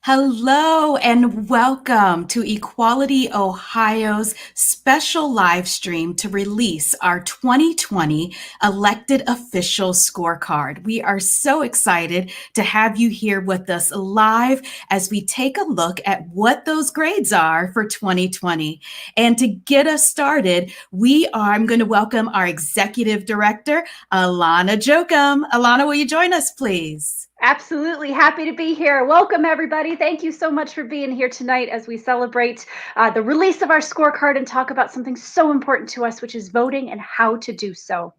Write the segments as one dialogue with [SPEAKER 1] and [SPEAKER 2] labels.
[SPEAKER 1] Hello and welcome to Equality Ohio's special live stream to release our 2020 Elected Official Scorecard. We are so excited to have you here with us live as we take a look at what those grades are for 2020. And to get us started, I'm going to welcome our Executive Director, Alana Jokum. Alana, will you join us, please?
[SPEAKER 2] Absolutely. Happy to be here. Welcome, everybody. Thank you so much for being here tonight as we celebrate the release of our scorecard and talk about something so important to us, which is voting and how to do so.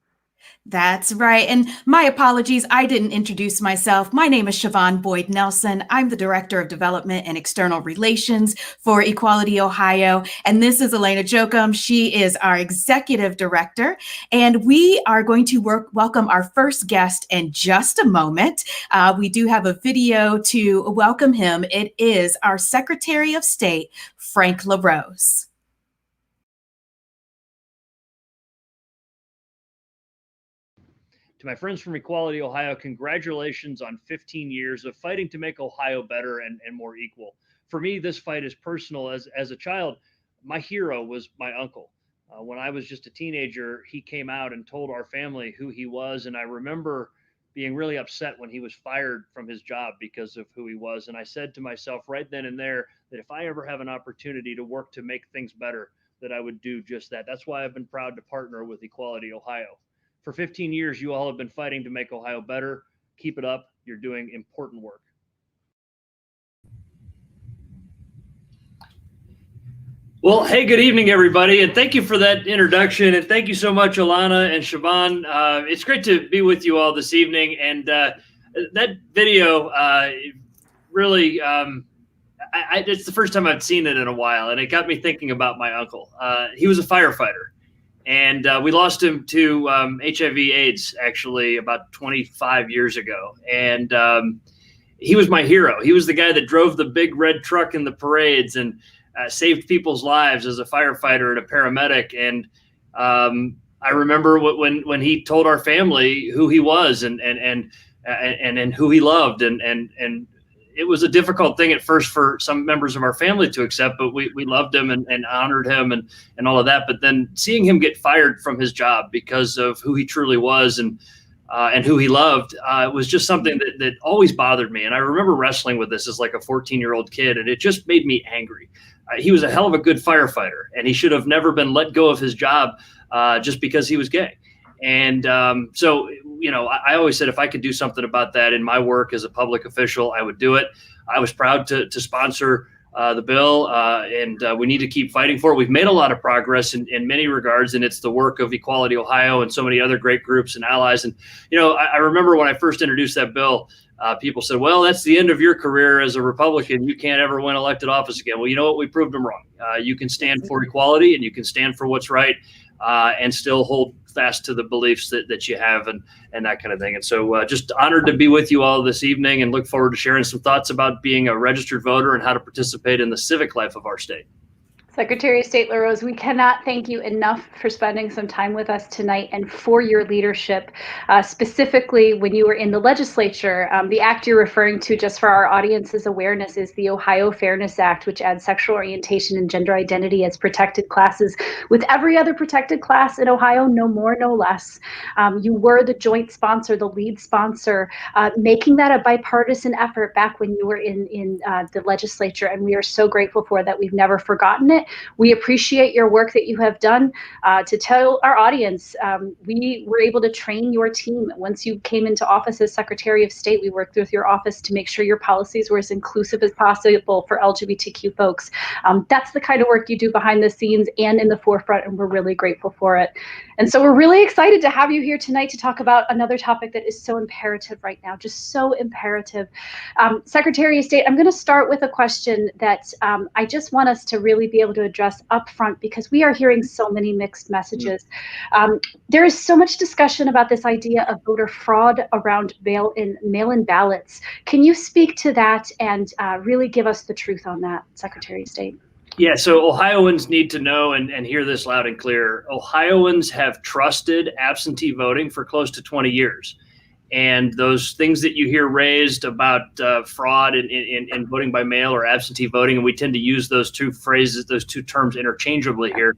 [SPEAKER 1] That's right. And my apologies, I didn't introduce myself. My name is Siobhan Boyd Nelson. I'm the Director of Development and External Relations for Equality Ohio. And this is Elena Jokum. She is our Executive Director. And we are going to welcome our first guest in just a moment. We do have a video to welcome him. It is our Secretary of State, Frank LaRose.
[SPEAKER 3] To my friends from Equality Ohio, congratulations on 15 years of fighting to make Ohio better and more equal. For me, this fight is personal. As a child, my hero was my uncle. When I was just a teenager, he came out and told our family who he was. And I remember being really upset when he was fired from his job because of who he was. And I said to myself right then and there that if I ever have an opportunity to work to make things better, that I would do just that. That's why I've been proud to partner with Equality Ohio. For 15 years, you all have been fighting to make Ohio better. Keep it up. You're doing important work. Well, hey, good evening, everybody, and thank you for that introduction, and thank you so much, Alana and Siobhan. It's great to be with you all this evening, and that video really, it's the first time I've seen it in a while, and it got me thinking about my uncle. He was a firefighter. And we lost him to HIV/AIDS actually about 25 years ago. And he was my hero. He was the guy that drove the big red truck in the parades and saved people's lives as a firefighter and a paramedic. And I remember when he told our family who he was and who he loved. And it was a difficult thing at first for some members of our family to accept, but we loved him and honored him and all of that. But then seeing him get fired from his job because of who he truly was and who he loved was just something that always bothered me. And I remember wrestling with this as like a 14-year-old kid, and it just made me angry. He was a hell of a good firefighter, and he should have never been let go of his job just because he was gay. And so, you know, I always said if I could do something about that in my work as a public official, I would do it. I was proud to sponsor the bill, and we need to keep fighting for it. We've made a lot of progress in many regards, and it's the work of Equality Ohio and so many other great groups and allies. And, you know, I remember when I first introduced that bill, people said, well, that's the end of your career as a Republican. You can't ever win elected office again. Well, you know what? We proved them wrong. You can stand for equality and you can stand for what's right and still hold fast to the beliefs that you have and that kind of thing. And so just honored to be with you all this evening and look forward to sharing some thoughts about being a registered voter and how to participate in the civic life of our state.
[SPEAKER 2] Secretary of State LaRose, we cannot thank you enough for spending some time with us tonight and for your leadership, specifically when you were in the legislature. The act you're referring to, just for our audience's awareness, is the Ohio Fairness Act, which adds sexual orientation and gender identity as protected classes with every other protected class in Ohio, no more, no less. You were the joint sponsor, the lead sponsor, making that a bipartisan effort back when you were in the legislature, and we are so grateful for that. We've never forgotten it. We appreciate your work that you have done to tell our audience. We were able to train your team. Once you came into office as Secretary of State, we worked with your office to make sure your policies were as inclusive as possible for LGBTQ folks. That's the kind of work you do behind the scenes and in the forefront, and we're really grateful for it. And so we're really excited to have you here tonight to talk about another topic that is so imperative right now, just so imperative. Secretary of State, I'm going to start with a question that I just want us to really be able to address up front, because we are hearing so many mixed messages. There is so much discussion about this idea of voter fraud around mail-in ballots. Can you speak to that and really give us the truth on that, Secretary of State?
[SPEAKER 3] Yeah, so Ohioans need to know and hear this loud and clear. Ohioans have trusted absentee voting for close to 20 years. And those things that you hear raised about fraud in voting by mail or absentee voting, and we tend to use those two terms interchangeably here.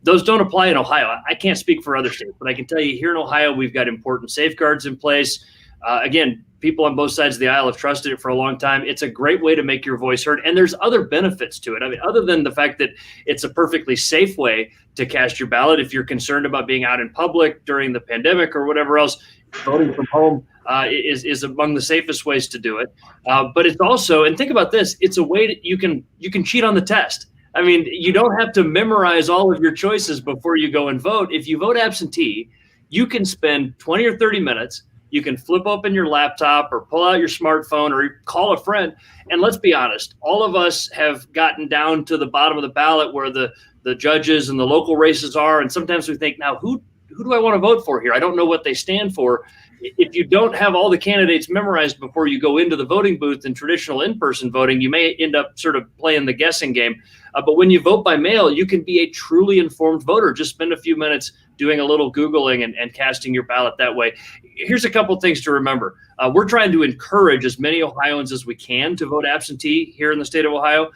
[SPEAKER 3] Those don't apply in Ohio. I can't speak for other states, but I can tell you here in Ohio, we've got important safeguards in place. Again, people on both sides of the aisle have trusted it for a long time. It's a great way to make your voice heard. And there's other benefits to it. I mean, other than the fact that it's a perfectly safe way to cast your ballot, if you're concerned about being out in public during the pandemic or whatever else, voting from home is among the safest ways to do it. But it's also, and think about this, it's a way that you can cheat on the test. I mean, you don't have to memorize all of your choices before you go and vote. If you vote absentee, you can spend 20 or 30 minutes. You can flip open your laptop or pull out your smartphone or call a friend. And let's be honest, all of us have gotten down to the bottom of the ballot where the judges and the local races are. And sometimes we think, now, who do I want to vote for here? I don't know what they stand for. If you don't have all the candidates memorized before you go into the voting booth in traditional in-person voting, you may end up sort of playing the guessing game. But when you vote by mail, you can be a truly informed voter. Just spend a few minutes doing a little Googling and casting your ballot that way. Here's a couple things to remember. We're trying to encourage as many Ohioans as we can to vote absentee here in the state of Ohio.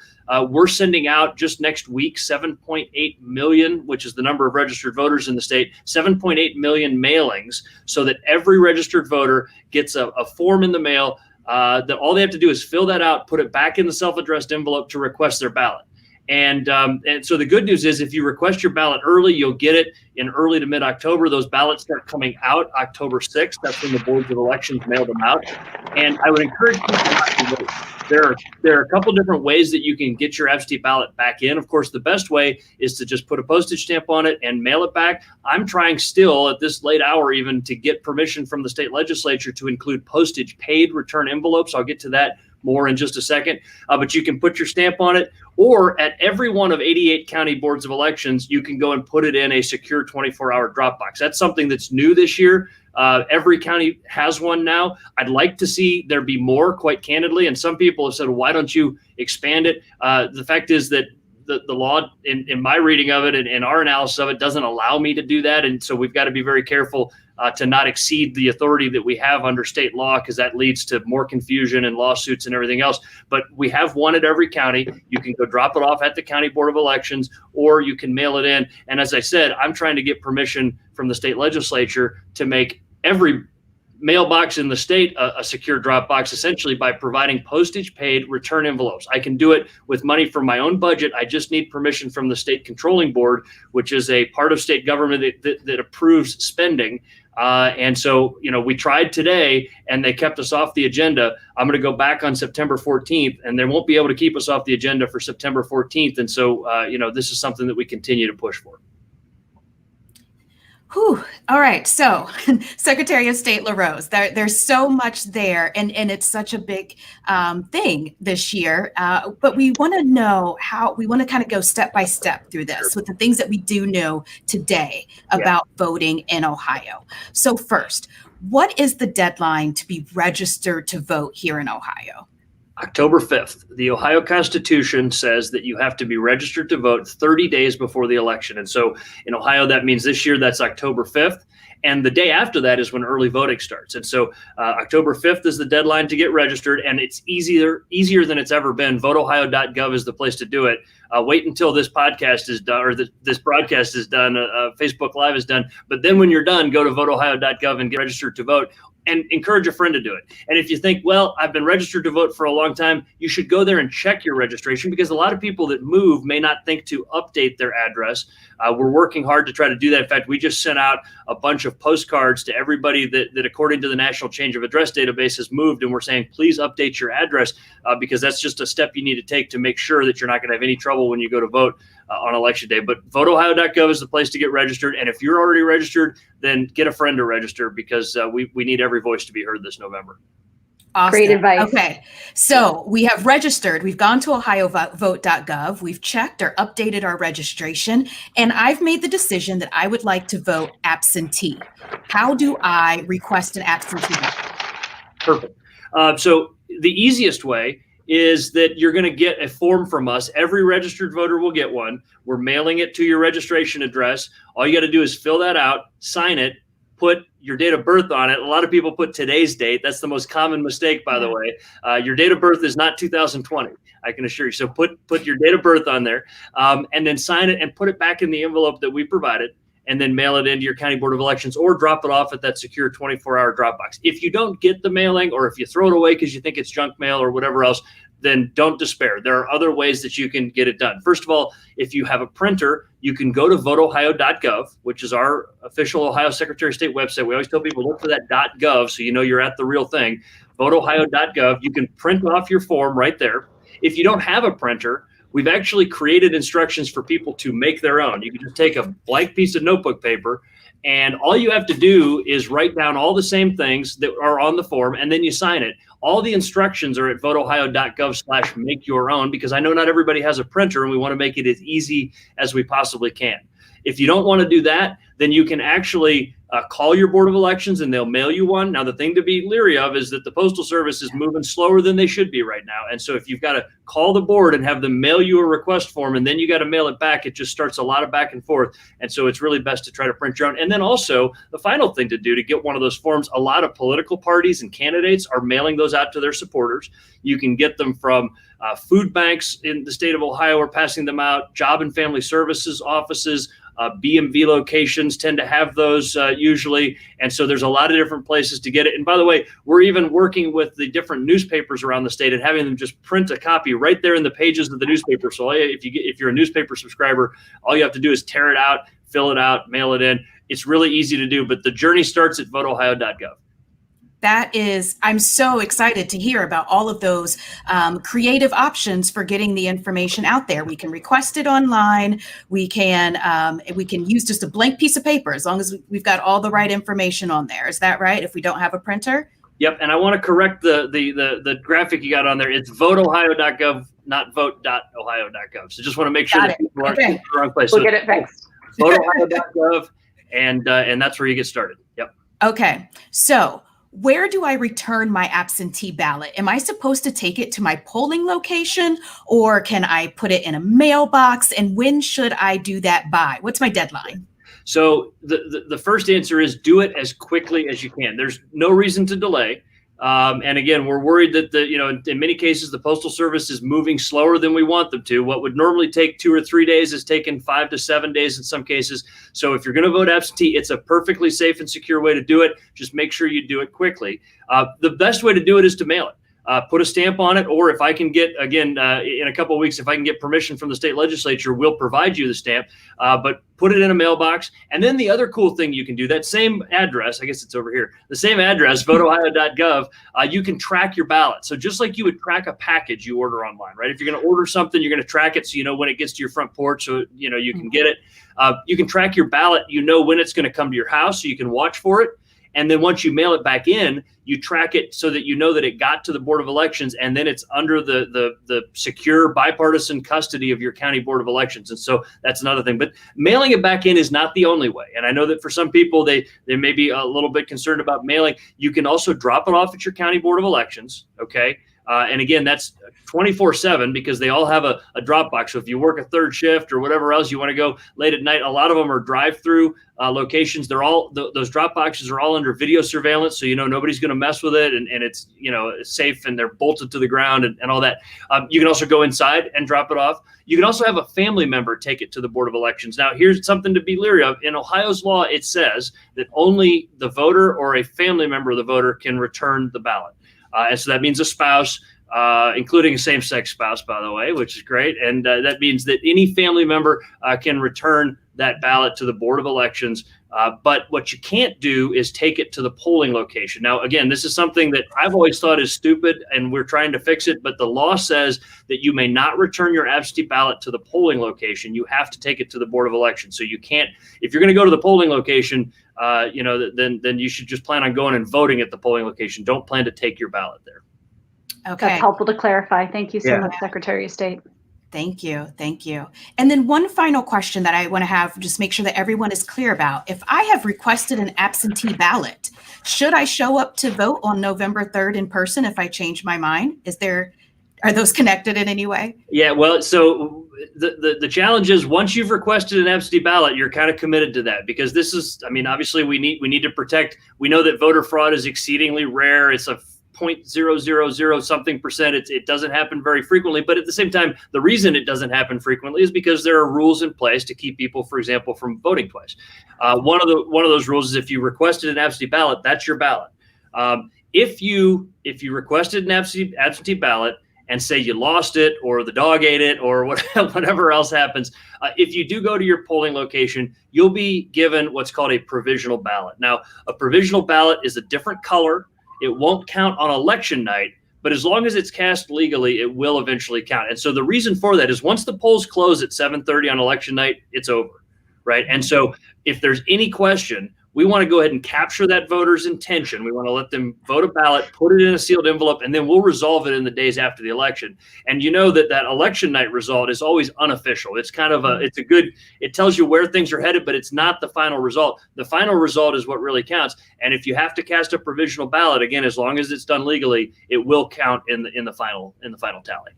[SPEAKER 3] We're sending out just next week 7.8 million, which is the number of registered voters in the state, 7.8 million mailings, so that every registered voter gets a form in the mail that all they have to do is fill that out, put it back in the self-addressed envelope to request their ballot. And so the good news is if you request your ballot early, you'll get it in early to mid-October. Those ballots start coming out October 6th. That's when the boards of elections mail them out. And I would encourage people not to vote. There are a couple different ways that you can get your absentee ballot back in. Of course, the best way is to just put a postage stamp on it and mail it back. I'm trying still at this late hour even to get permission from the state legislature to include postage paid return envelopes. I'll get to that more in just a second, but you can put your stamp on it, or at every one of 88 county boards of elections, you can go and put it in a secure 24-hour drop box. That's something that's new this year. Every county has one now. I'd like to see there be more, quite candidly, and some people have said, well, why don't you expand it? The fact is that the law, in my reading of it and our analysis of it, doesn't allow me to do that, and so we've got to be very careful to not exceed the authority that we have under state law, because that leads to more confusion and lawsuits and everything else. But we have one at every county. You can go drop it off at the county board of elections, or you can mail it in. And as I said, I'm trying to get permission from the state legislature to make every mailbox in the state a secure drop box, essentially by providing postage paid return envelopes. I can do it with money from my own budget. I just need permission from the state controlling board, which is a part of state government that approves spending. And so, we tried today and they kept us off the agenda. I'm going to go back on September 14th and they won't be able to keep us off the agenda for September 14th. And so, this is something that we continue to push for.
[SPEAKER 1] Whew. All right. So Secretary of State LaRose, there's so much there, and it's such a big thing this year. But we want to know we want to kind of go step by step through this with the things that we do know today about voting in Ohio. So first, what is the deadline to be registered to vote here in Ohio?
[SPEAKER 3] October 5th. The Ohio Constitution says that you have to be registered to vote 30 days before the election. And so in Ohio, that means this year that's October 5th. And the day after that is when early voting starts. And so October 5th is the deadline to get registered, and it's easier than it's ever been. VoteOhio.gov is the place to do it. Wait until this podcast is done, or this broadcast is done, Facebook Live is done. But then when you're done, go to VoteOhio.gov and get registered to vote. And encourage a friend to do it. And if you think, well, I've been registered to vote for a long time, you should go there and check your registration, because a lot of people that move may not think to update their address. We're working hard to try to do that. In fact, we just sent out a bunch of postcards to everybody that according to the National Change of Address database has moved. And we're saying, please update your address, because that's just a step you need to take to make sure that you're not going to have any trouble when you go to vote on election day. But VoteOhio.gov is the place to get registered. And if you're already registered, then get a friend to register, because we need every voice to be heard this November.
[SPEAKER 1] Awesome.
[SPEAKER 2] Great advice.
[SPEAKER 1] Okay. So we have registered. We've gone to ohiovote.gov. We've checked or updated our registration. And I've made the decision that I would like to vote absentee. How do I request an absentee ballot?
[SPEAKER 3] Perfect. So the easiest way is that you're going to get a form from us. Every registered voter will get one. We're mailing it to your registration address. All you got to do is fill that out, sign it, put your date of birth on it. A lot of people put today's date. That's the most common mistake, by the way. Your date of birth is not 2020, I can assure you. So put your date of birth on there, and then sign it and put it back in the envelope that we provided, and then mail it into your County Board of Elections or drop it off at that secure 24-hour drop box. If you don't get the mailing, or if you throw it away because you think it's junk mail or whatever else, then don't despair. There are other ways that you can get it done. First of all, if you have a printer, you can go to voteohio.gov, which is our official Ohio Secretary of State website. We always tell people, look for that .gov so you know you're at the real thing. Voteohio.gov. You can print off your form right there. If you don't have a printer, we've actually created instructions for people to make their own. You can just take a blank piece of notebook paper, and all you have to do is write down all the same things that are on the form, and then you sign it. All the instructions are at voteohio.gov/make-your-own, because I know not everybody has a printer, and we want to make it as easy as we possibly can. If you don't want to do that, then you can actually call your Board of Elections and they'll mail you one. Now, the thing to be leery of is that the Postal Service is moving slower than they should be right now. And so if you've got to call the board and have them mail you a request form and then you got to mail it back, it just starts a lot of back and forth. And so it's really best to try to print your own. And then also, the final thing to do to get one of those forms, a lot of political parties and candidates are mailing those out to their supporters. You can get them from food banks in the state of Ohio are passing them out, Job and Family Services offices, BMV locations tend to have those usually. And so there's a lot of different places to get it. And by the way, we're even working with the different newspapers around the state and having them just print a copy right there in the pages of the newspaper. So if you're a newspaper subscriber, all you have to do is tear it out, fill it out, mail it in. It's really easy to do, but the journey starts at voteohio.gov.
[SPEAKER 1] I'm so excited to hear about all of those creative options for getting the information out there. We can request it online. We can use just a blank piece of paper as long as we've got all the right information on there. Is that right? If we don't have a printer?
[SPEAKER 3] Yep. And I want to correct the graphic you got on there. It's voteohio.gov, not vote.ohio.gov. So just want to make sure that people aren't in the wrong place.
[SPEAKER 2] We'll get it fixed.
[SPEAKER 3] Voteohio.gov, and that's where you get started. Yep.
[SPEAKER 1] Okay. So where do I return my absentee ballot? Am I supposed to take it to my polling location, or can I put it in a mailbox? And when should I do that by? What's my deadline?
[SPEAKER 3] So the first answer is do it as quickly as you can. There's no reason to delay. And again, we're worried that in many cases, the Postal Service is moving slower than we want them to. What would normally take 2 or 3 days is taking 5 to 7 days in some cases. So if you're going to vote absentee, it's a perfectly safe and secure way to do it. Just make sure you do it quickly. The best way to do it is to mail it. Put a stamp on it, or if I can get, again, in a couple of weeks, if I can get permission from the state legislature, we'll provide you the stamp, but put it in a mailbox. And then the other cool thing you can do, that same address, I guess it's over here, the same address, voteohio.gov, you can track your ballot. So just like you would track a package you order online, right? If you're going to order something, you're going to track it so you know when it gets to your front porch, so you can get it. You can track your ballot, when it's going to come to your house, so you can watch for it. And then once you mail it back in, you track it so that you know that it got to the Board of Elections, and then it's under the secure bipartisan custody of your county Board of Elections. And so that's another thing. But mailing it back in is not the only way. And I know that for some people, they may be a little bit concerned about mailing. You can also drop it off at your county Board of Elections, okay? And again, that's 24/7 because they all have a drop box. So if you work a third shift or whatever else, you want to go late at night, a lot of them are drive-through locations. They're all those drop boxes are all under video surveillance, so nobody's going to mess with it, and it's safe, and they're bolted to the ground and all that. You can also go inside and drop it off. You can also have a family member take it to the Board of Elections. Now, here's something to be leery of. In Ohio's law, it says that only the voter or a family member of the voter can return the ballot. And so that means a spouse, including a same-sex spouse, by the way, which is great. And that means that any family member can return that ballot to the Board of Elections. But what you can't do is take it to the polling location. Now, again, this is something that I've always thought is stupid, and we're trying to fix it. But the law says that you may not return your absentee ballot to the polling location. You have to take it to the Board of Elections. So you can't, if you're going to go to the polling location, then you should just plan on going and voting at the polling location. Don't plan to take your ballot there.
[SPEAKER 1] Okay.
[SPEAKER 2] That's helpful to clarify. Thank you so much, Secretary of State.
[SPEAKER 1] Thank you. Thank you. And then one final question that I want to have, just make sure that everyone is clear about. If I have requested an absentee ballot, should I show up to vote on November 3rd in person if I change my mind? Are those connected in any way?
[SPEAKER 3] Yeah, well, so the challenge is once you've requested an absentee ballot, you're kind of committed to that, because this is, I mean, obviously we need to protect. We know that voter fraud is exceedingly rare. It's a 0.000 something percent. It doesn't happen very frequently, but at the same time, the reason it doesn't happen frequently is because there are rules in place to keep people, for example, from voting twice. One of those rules is if you requested an absentee ballot, that's your ballot. If you requested an absentee ballot and say you lost it or the dog ate it or whatever else happens, if you do go to your polling location, you'll be given what's called a provisional ballot. Now, a provisional ballot is a different color. It won't count on election night, but as long as it's cast legally, it will eventually count. And so the reason for that is once the polls close at 7:30 on election night, it's over, right? And so if there's any question, we want to go ahead and capture that voter's intention. We want to let them vote a ballot, put it in a sealed envelope, and then we'll resolve it in the days after the election. And you know that election night result is always unofficial. It's kind of it tells you where things are headed, but it's not the final result. The final result is what really counts. And if you have to cast a provisional ballot, again, as long as it's done legally, it will count in the final tally.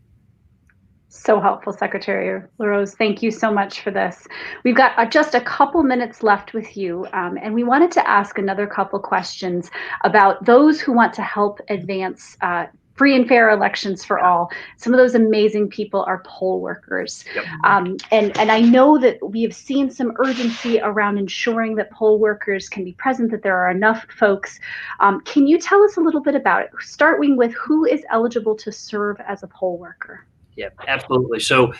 [SPEAKER 2] So helpful, Secretary LaRose. Thank you so much for this. We've got just a couple minutes left with you, and we wanted to ask another couple questions about those who want to help advance free and fair elections for all. Some of those amazing people are poll workers.
[SPEAKER 3] Yep.
[SPEAKER 2] And I know that we have seen some urgency around ensuring that poll workers can be present, that there are enough folks. Can you tell us a little bit about it? Starting with who is eligible to serve as a poll worker?
[SPEAKER 3] Yeah, absolutely. So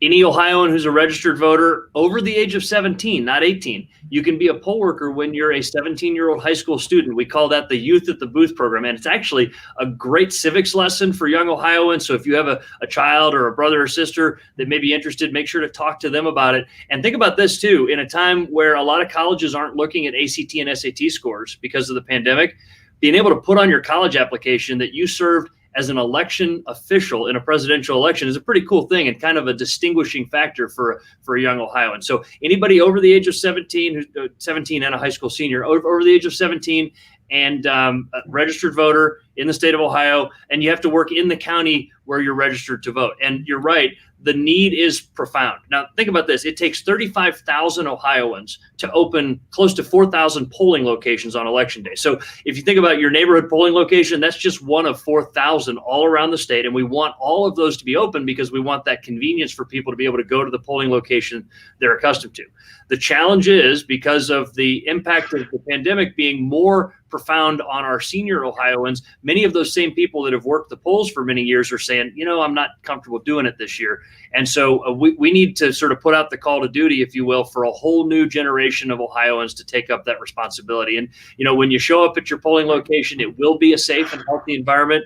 [SPEAKER 3] any Ohioan who's a registered voter over the age of 17, not 18, you can be a poll worker when you're a 17-year-old high school student. We call that the Youth at the Booth program. And it's actually a great civics lesson for young Ohioans. So if you have a child or a brother or sister that may be interested, make sure to talk to them about it. And think about this too, in a time where a lot of colleges aren't looking at ACT and SAT scores because of the pandemic, being able to put on your college application that you served as an election official in a presidential election is a pretty cool thing and kind of a distinguishing factor for a young Ohioan. So anybody over the age of 17, who's 17 and a high school senior, over the age of 17 and a registered voter in the state of Ohio, and you have to work in the county where you're registered to vote. And you're right, the need is profound. Now, think about this. It takes 35,000 Ohioans to open close to 4,000 polling locations on election day. So if you think about your neighborhood polling location, that's just one of 4,000 all around the state. And we want all of those to be open because we want that convenience for people to be able to go to the polling location they're accustomed to. The challenge is because of the impact of the pandemic being more profound on our senior Ohioans, many of those same people that have worked the polls for many years are saying, you know, I'm not comfortable doing it this year. And so we need to sort of put out the call to duty, if you will, for a whole new generation of Ohioans to take up that responsibility. And, you know, when you show up at your polling location, it will be a safe and healthy environment.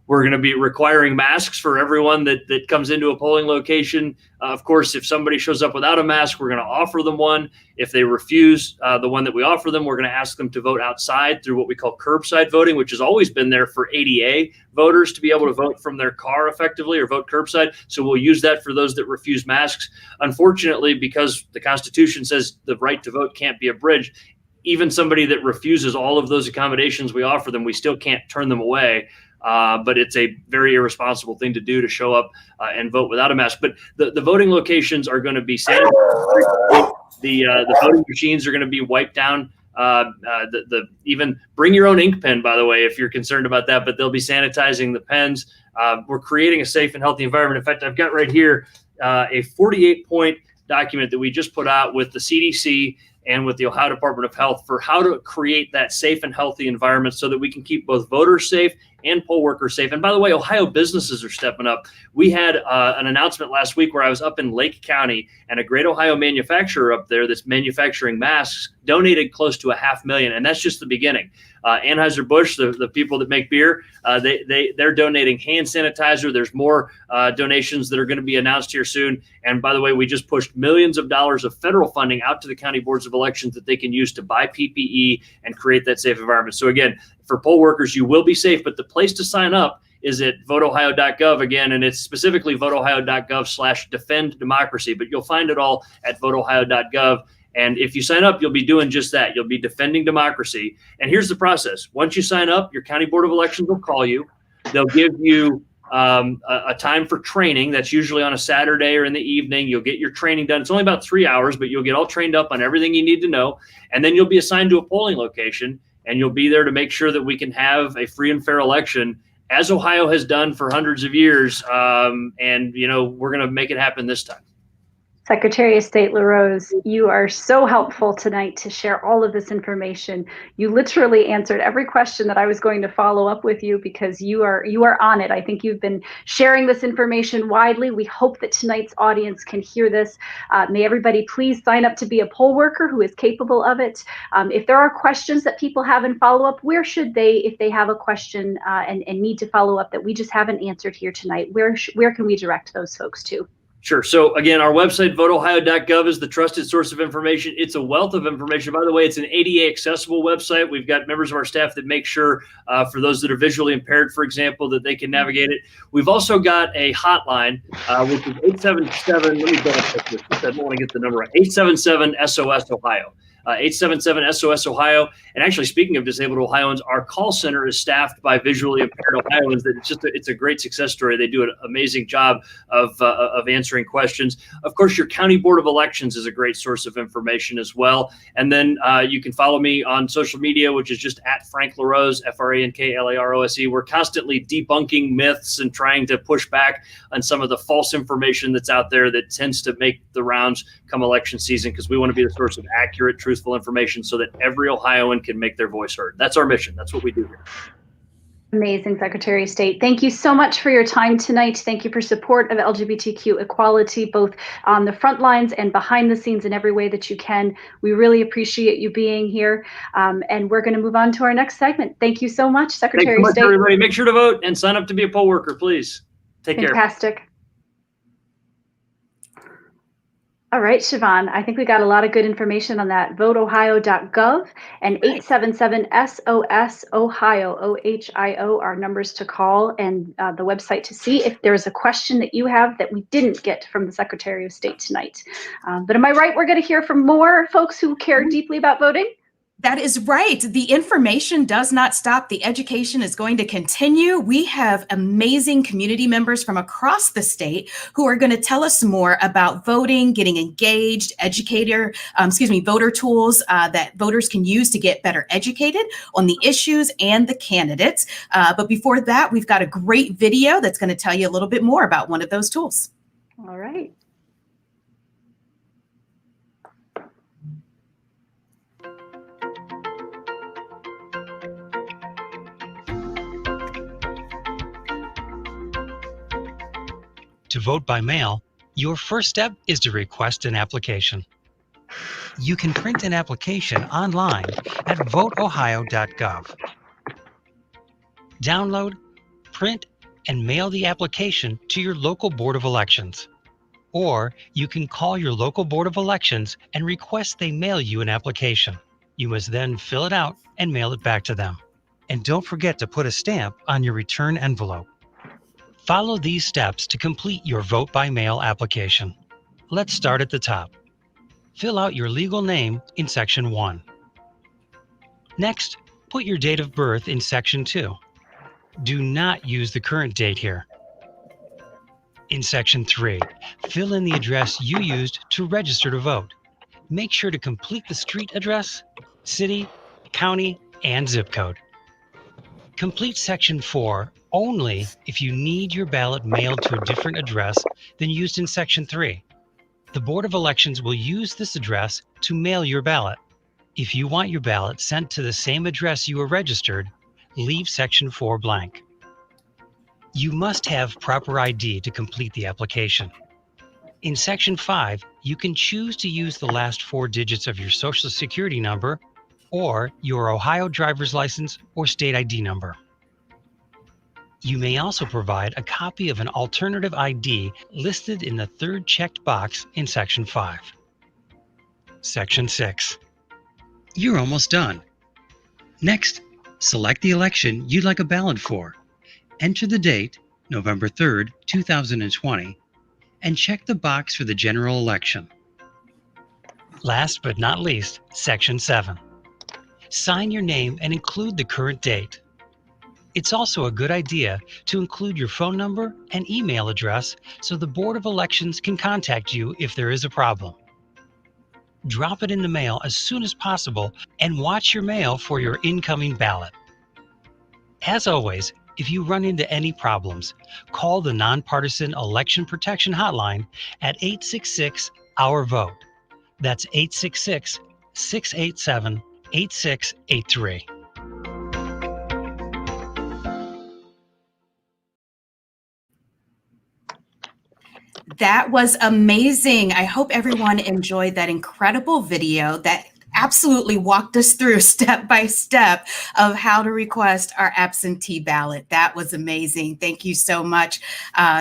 [SPEAKER 3] We're going to be requiring masks for everyone that comes into a polling location. Of course, if somebody shows up without a mask, we're going to offer them one. If they refuse the one that we offer them, we're going to ask them to vote outside through what we call curbside voting, which has always been there for ADA voters to be able to vote from their car effectively or vote curbside. So we'll use that for those that refuse masks. Unfortunately, because the Constitution says the right to vote can't be abridged, even somebody that refuses all of those accommodations we offer them, we still can't turn them away. But it's a very irresponsible thing to do, to show up and vote without a mask. But the voting locations are going to be sanitized. The voting machines are going to be wiped down. Even bring your own ink pen, by the way, if you're concerned about that. But they'll be sanitizing the pens. We're creating a safe and healthy environment. In fact, I've got right here a 48-point document that we just put out with the CDC and with the Ohio Department of Health for how to create that safe and healthy environment so that we can keep both voters safe and poll workers safe. And by the way, Ohio businesses are stepping up. We had an announcement last week where I was up in Lake County, and a great Ohio manufacturer up there that's manufacturing masks donated close to $500,000, and that's just the beginning. Anheuser-Busch, the people that make beer, they're donating hand sanitizer. There's more donations that are going to be announced here soon. And by the way, we just pushed millions of dollars of federal funding out to the county boards of elections that they can use to buy PPE and create that safe environment. So again, for poll workers, you will be safe, but the place to sign up is at voteohio.gov again, and it's specifically voteohio.gov/defend democracy, but you'll find it all at voteohio.gov. And if you sign up, you'll be doing just that. You'll be defending democracy. And here's the process. Once you sign up, your county board of elections will call you. They'll give you a time for training that's usually on a Saturday or in the evening. You'll get your training done. It's only about 3 hours, but you'll get all trained up on everything you need to know. And then you'll be assigned to a polling location, and you'll be there to make sure that we can have a free and fair election, as Ohio has done for hundreds of years. And, we're going to make it happen this time.
[SPEAKER 2] Secretary of State LaRose, you are so helpful tonight to share all of this information. You literally answered every question that I was going to follow up with you, because you are on it. I think you've been sharing this information widely. We hope that tonight's audience can hear this. May everybody please sign up to be a poll worker who is capable of it. If there are questions that people have in follow-up, where should they, if they have a question and need to follow up that we just haven't answered here tonight, where can we direct those folks to?
[SPEAKER 3] Sure. So again, our website, voteohio.gov, is the trusted source of information. It's a wealth of information. By the way, it's an ADA accessible website. We've got members of our staff that make sure for those that are visually impaired, for example, that they can navigate it. We've also got a hotline, which is 877, let me double check this. I don't want to get the number right. 877-SOS Ohio. 877-SOS Ohio. And actually, speaking of disabled Ohioans, our call center is staffed by visually impaired Ohioans. It's a great success story. They do an amazing job of answering questions. Of course, your County Board of Elections is a great source of information as well. And then you can follow me on social media, which is just at Frank LaRose, FrankLarose. We're constantly debunking myths and trying to push back on some of the false information that's out there that tends to make the rounds come election season, because we want to be the source of accurate, truthful information so that every Ohioan can make their voice heard. That's our mission. That's what we do here.
[SPEAKER 2] Amazing, Secretary of State. Thank you so much for your time tonight. Thank you for support of LGBTQ equality, both on the front lines and behind the scenes in every way that you can. We really appreciate you being here. And we're going to move on to our next segment. Thank you so much, Secretary of State.
[SPEAKER 3] Everybody. Make sure to vote and sign up to be a poll worker, please. Take care.
[SPEAKER 2] Fantastic. All right, Siobhan, I think we got a lot of good information on that. VoteOhio.gov and 877-SOS Ohio, OHIO, are numbers to call, and the website to see if there's a question that you have that we didn't get from the Secretary of State tonight. But am I right? We're going to hear from more folks who care deeply about voting?
[SPEAKER 1] That is right. The information does not stop. The education is going to continue. We have amazing community members from across the state who are going to tell us more about voting, getting engaged, voter tools that voters can use to get better educated on the issues and the candidates. But before that, we've got a great video that's going to tell you a little bit more about one of those tools.
[SPEAKER 2] All right.
[SPEAKER 4] To vote by mail, your first step is to request an application. You can print an application online at voteohio.gov. Download, print, and mail the application to your local Board of Elections. Or you can call your local Board of Elections and request they mail you an application. You must then fill it out and mail it back to them. And don't forget to put a stamp on your return envelope. Follow these steps to complete your vote by mail application. Let's start at the top. Fill out your legal name in Section 1. Next, put your date of birth in Section 2. Do not use the current date here. In Section 3, fill in the address you used to register to vote. Make sure to complete the street address, city, county, and zip code. Complete Section 4 only if you need your ballot mailed to a different address than used in Section 3. The Board of Elections will use this address to mail your ballot. If you want your ballot sent to the same address you were registered, leave Section 4 blank. You must have proper ID to complete the application. In Section 5, you can choose to use the last 4 digits of your Social Security number or your Ohio driver's license or state ID number. You may also provide a copy of an alternative ID listed in the third checked box in Section 5. Section 6. You're almost done. Next, select the election you'd like a ballot for. Enter the date, November 3rd, 2020, and check the box for the general election. Last but not least, Section 7. Sign your name and include the current date. It's also a good idea to include your phone number and email address so the Board of Elections can contact you if there is a problem. Drop it in the mail as soon as possible and watch your mail for your incoming ballot. As always, if you run into any problems, call the Nonpartisan Election Protection Hotline at 866-OUR-VOTE. That's 866-687-8683.
[SPEAKER 1] That was amazing. I hope everyone enjoyed that incredible video that absolutely walked us through step by step of how to request our absentee ballot. That was amazing. Thank you so much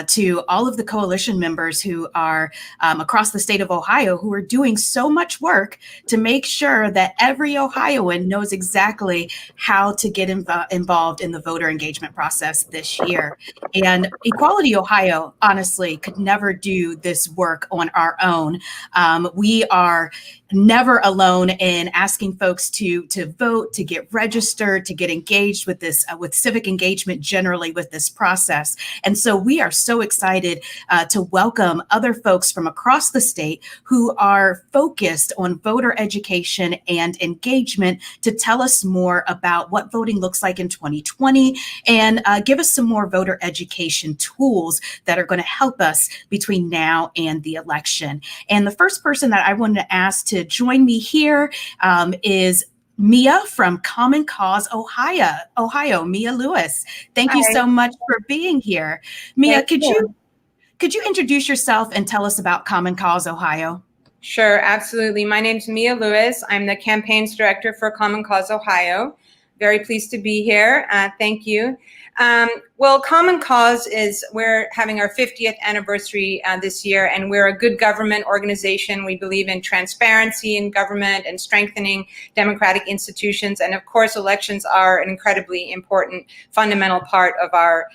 [SPEAKER 1] to all of the coalition members who are across the state of Ohio who are doing so much work to make sure that every Ohioan knows exactly how to get involved in the voter engagement process this year. And Equality Ohio, honestly, could never do this work on our own. We are never alone in asking folks to vote, to get registered, to get engaged with this, with civic engagement generally with this process. And so we are so excited to welcome other folks from across the state who are focused on voter education and engagement to tell us more about what voting looks like in 2020 and give us some more voter education tools that are going to help us between now and the election. And the first person that I wanted to ask to join me here is Mia from Common Cause, Ohio. Mia Lewis. Thank you so much for being here. Mia, could you introduce yourself and tell us about Common Cause, Ohio?
[SPEAKER 5] Sure, absolutely. My name's Mia Lewis. I'm the campaigns director for Common Cause, Ohio. Very pleased to be here. Thank you. Well, Common Cause we're having our 50th anniversary this year, and we're a good government organization. We believe in transparency in government and strengthening democratic institutions. And of course, elections are an incredibly important fundamental part of our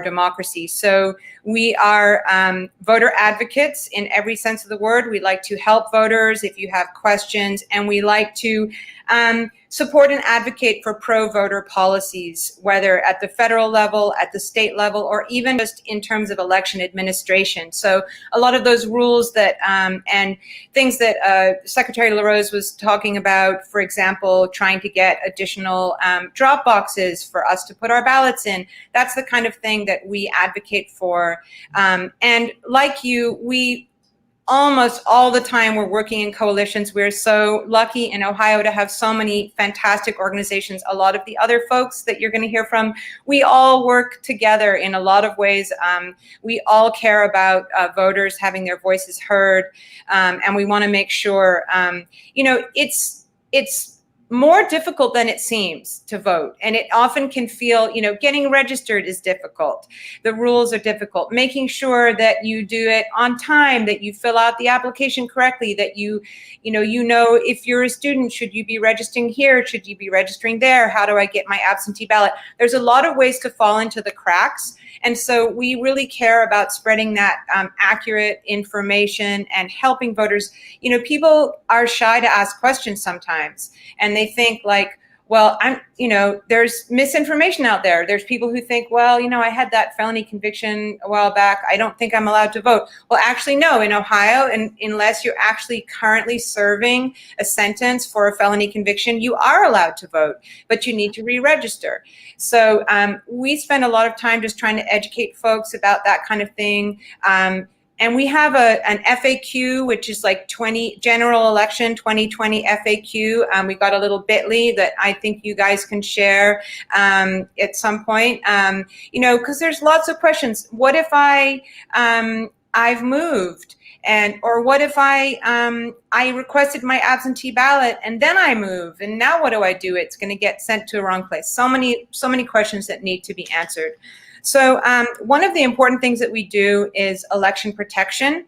[SPEAKER 5] democracy. So we are voter advocates in every sense of the word. We like to help voters if you have questions, and we like to support and advocate for pro-voter policies, whether at the federal level, at the state level, or even just in terms of election administration. So a lot of those rules that and things that Secretary LaRose was talking about, for example, trying to get additional drop boxes for us to put our ballots in, that's the kind of thing that we advocate for. And like you, we almost all the time we're working in coalitions. We're so lucky in Ohio to have so many fantastic organizations. A lot of the other folks that you're going to hear from, we all work together in a lot of ways. We all care about voters having their voices heard, and we want to make sure, it's more difficult than it seems to vote. And it often can feel, getting registered is difficult. The rules are difficult. Making sure that you do it on time, that you fill out the application correctly, that you know if you're a student, should you be registering here? Should you be registering there? How do I get my absentee ballot? There's a lot of ways to fall into the cracks. And so we really care about spreading that accurate information and helping voters. People are shy to ask questions sometimes, and they think like, well, there's misinformation out there. There's people who think, well, I had that felony conviction a while back. I don't think I'm allowed to vote. Well, actually, no, in Ohio, and unless you're actually currently serving a sentence for a felony conviction, you are allowed to vote, but you need to re-register. So we spend a lot of time just trying to educate folks about that kind of thing. And we have an FAQ, which is like general election 2020 FAQ. We've got a little bit.ly that I think you guys can share at some point, because there's lots of questions. What if I've moved? Or what if I requested my absentee ballot and then I move, and now what do I do? It's going to get sent to a wrong place. So many questions that need to be answered. So one of the important things that we do is election protection.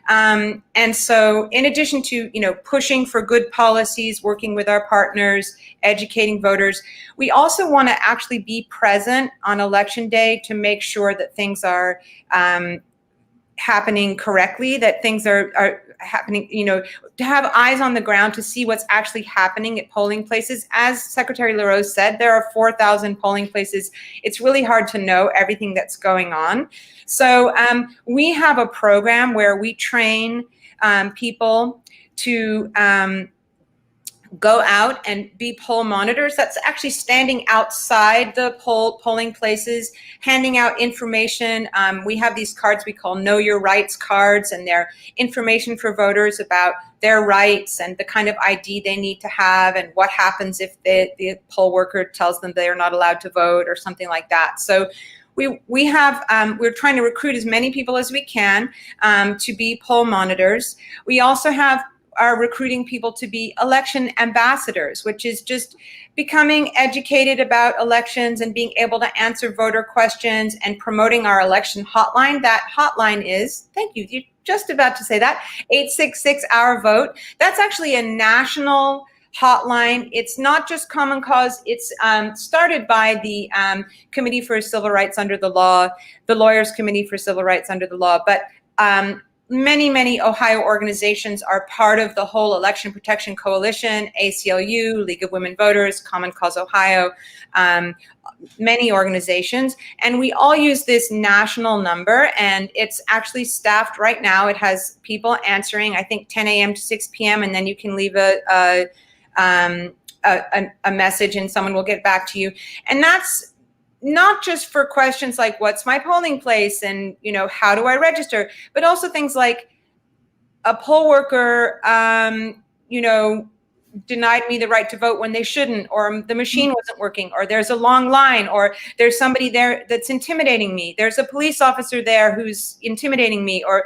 [SPEAKER 5] And so in addition to, pushing for good policies, working with our partners, educating voters, we also want to actually be present on election day to make sure that things are happening correctly, that things are happening, to have eyes on the ground to see what's actually happening at polling places. As Secretary LaRose said, there are 4,000 polling places. It's really hard to know everything that's going on. So we have a program where we train people to go out and be poll monitors. That's actually standing outside the polling places, handing out information. We have these cards we call Know Your Rights cards, and they're information for voters about their rights and the kind of ID they need to have and what happens if the poll worker tells them they're not allowed to vote or something like that. So we have, we're trying to recruit as many people as we can to be poll monitors. We also are recruiting people to be election ambassadors, which is just becoming educated about elections and being able to answer voter questions and promoting our election hotline. That hotline is, thank you, you're just about to say that, 866 Our Vote. That's actually a national hotline. It's not just Common Cause. It's started by the Committee for Civil Rights Under the Law, the Lawyers Committee for Civil Rights Under the Law, but many Ohio organizations are part of the whole Election Protection Coalition, ACLU, League of Women Voters, Common Cause Ohio, many organizations. And we all use this national number, and it's actually staffed right now. It has people answering, I think 10 a.m. to 6 p.m. And then you can leave a message and someone will get back to you. And that's not just for questions like what's my polling place and how do I register, but also things like a poll worker denied me the right to vote when they shouldn't, or the machine wasn't working, or there's a long line, or there's somebody there that's intimidating me, there's a police officer there who's intimidating me, or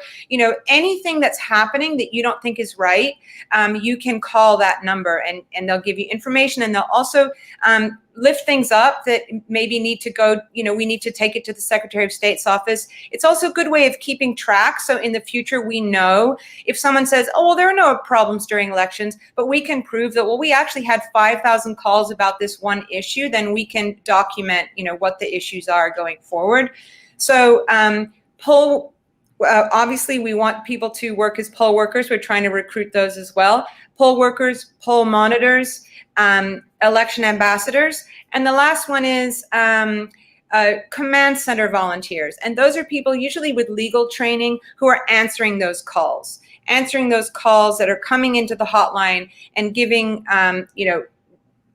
[SPEAKER 5] anything that's happening that you don't think is right. You can call that number and they'll give you information, and they'll also lift things up that maybe need to go, we need to take it to the Secretary of State's office. It's also a good way of keeping track. So in the future, we know if someone says, oh, well, there are no problems during elections, but we can prove that, well, we actually had 5,000 calls about this one issue, then we can document, what the issues are going forward. So obviously, we want people to work as poll workers. We're trying to recruit those as well. Poll workers, poll monitors, election ambassadors. And the last one is command center volunteers. And those are people usually with legal training who are answering those calls that are coming into the hotline and giving,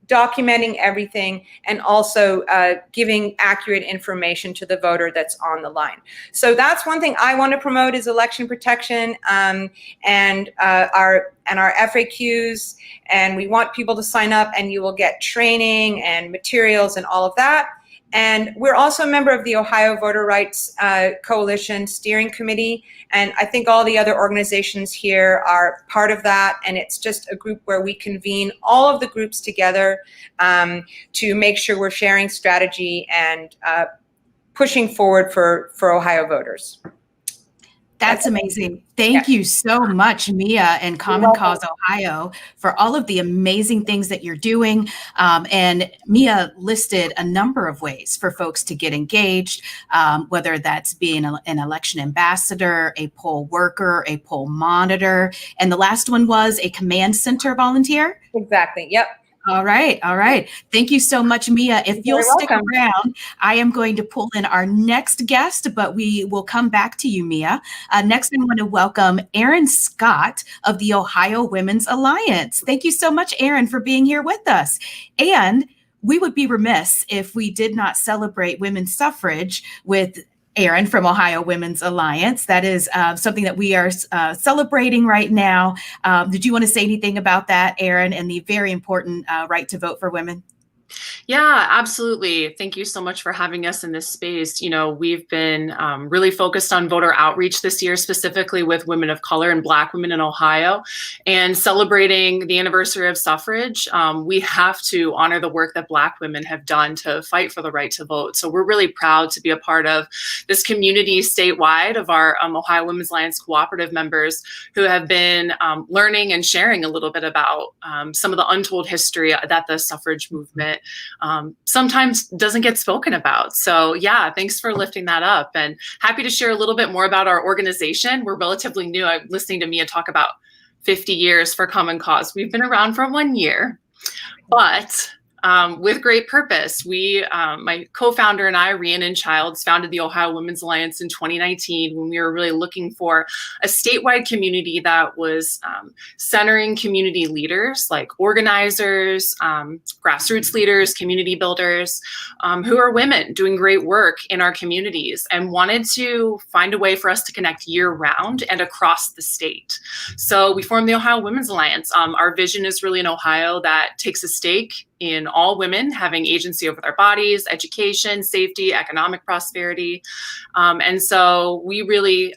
[SPEAKER 5] documenting everything, and also giving accurate information to the voter that's on the line. So that's one thing I want to promote is election protection and our FAQs. And we want people to sign up, and you will get training and materials and all of that. And we're also a member of the Ohio Voter Rights Coalition Steering Committee. And I think all the other organizations here are part of that. And it's just a group where we convene all of the groups together to make sure we're sharing strategy and pushing forward for Ohio voters.
[SPEAKER 1] That's amazing. Thank you so much, Mia and Common Cause Ohio, for all of the amazing things that you're doing. And Mia listed a number of ways for folks to get engaged, whether that's being an election ambassador, a poll worker, a poll monitor, and the last one was a command center volunteer.
[SPEAKER 5] Exactly. Yep.
[SPEAKER 1] All right. Thank you so much, Mia. If you'll stick around, I am going to pull in our next guest, but we will come back to you, Mia. Next, I want to welcome Erin Scott of the Ohio Women's Alliance. Thank you so much, Erin, for being here with us. And we would be remiss if we did not celebrate women's suffrage with Erin from Ohio Women's Alliance. That is something that we are celebrating right now. Did you want to say anything about that, Erin, and the very important right to vote for women?
[SPEAKER 6] Yeah, absolutely. Thank you so much for having us in this space. We've been really focused on voter outreach this year, specifically with women of color and Black women in Ohio, and celebrating the anniversary of suffrage. We have to honor the work that Black women have done to fight for the right to vote. So we're really proud to be a part of this community statewide of our Ohio Women's Alliance cooperative members who have been learning and sharing a little bit about some of the untold history that the suffrage movement sometimes doesn't get spoken about. So yeah, thanks for lifting that up, and happy to share a little bit more about our organization. We're relatively new. I'm listening to Mia talk about 50 years for Common Cause. We've been around for 1 year, but with great purpose. We, my co-founder and I, Rhiannon Childs, founded the Ohio Women's Alliance in 2019 when we were really looking for a statewide community that was centering community leaders like organizers, grassroots leaders, community builders, who are women doing great work in our communities, and wanted to find a way for us to connect year-round and across the state. So we formed the Ohio Women's Alliance. Our vision is really an Ohio that takes a stake in all women having agency over their bodies, education, safety, economic prosperity. And so we really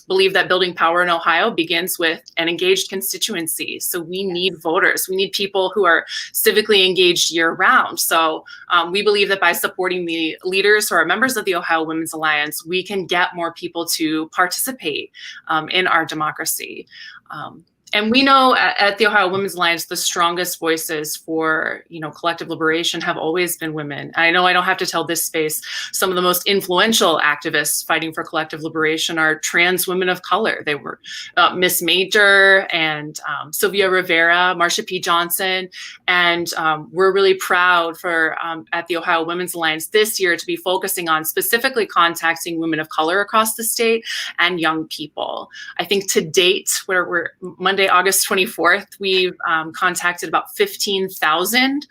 [SPEAKER 6] believe that building power in Ohio begins with an engaged constituency. So we need voters. We need people who are civically engaged year round. So we believe that by supporting the leaders who are members of the Ohio Women's Alliance, we can get more people to participate in our democracy. And we know at the Ohio Women's Alliance, the strongest voices for, collective liberation have always been women. I know I don't have to tell this space, some of the most influential activists fighting for collective liberation are trans women of color. They were Miss Major and Sylvia Rivera, Marsha P. Johnson. And we're really proud for at the Ohio Women's Alliance this year to be focusing on specifically contacting women of color across the state and young people. I think to date, where we're Monday, August 24th, we've contacted about 15,000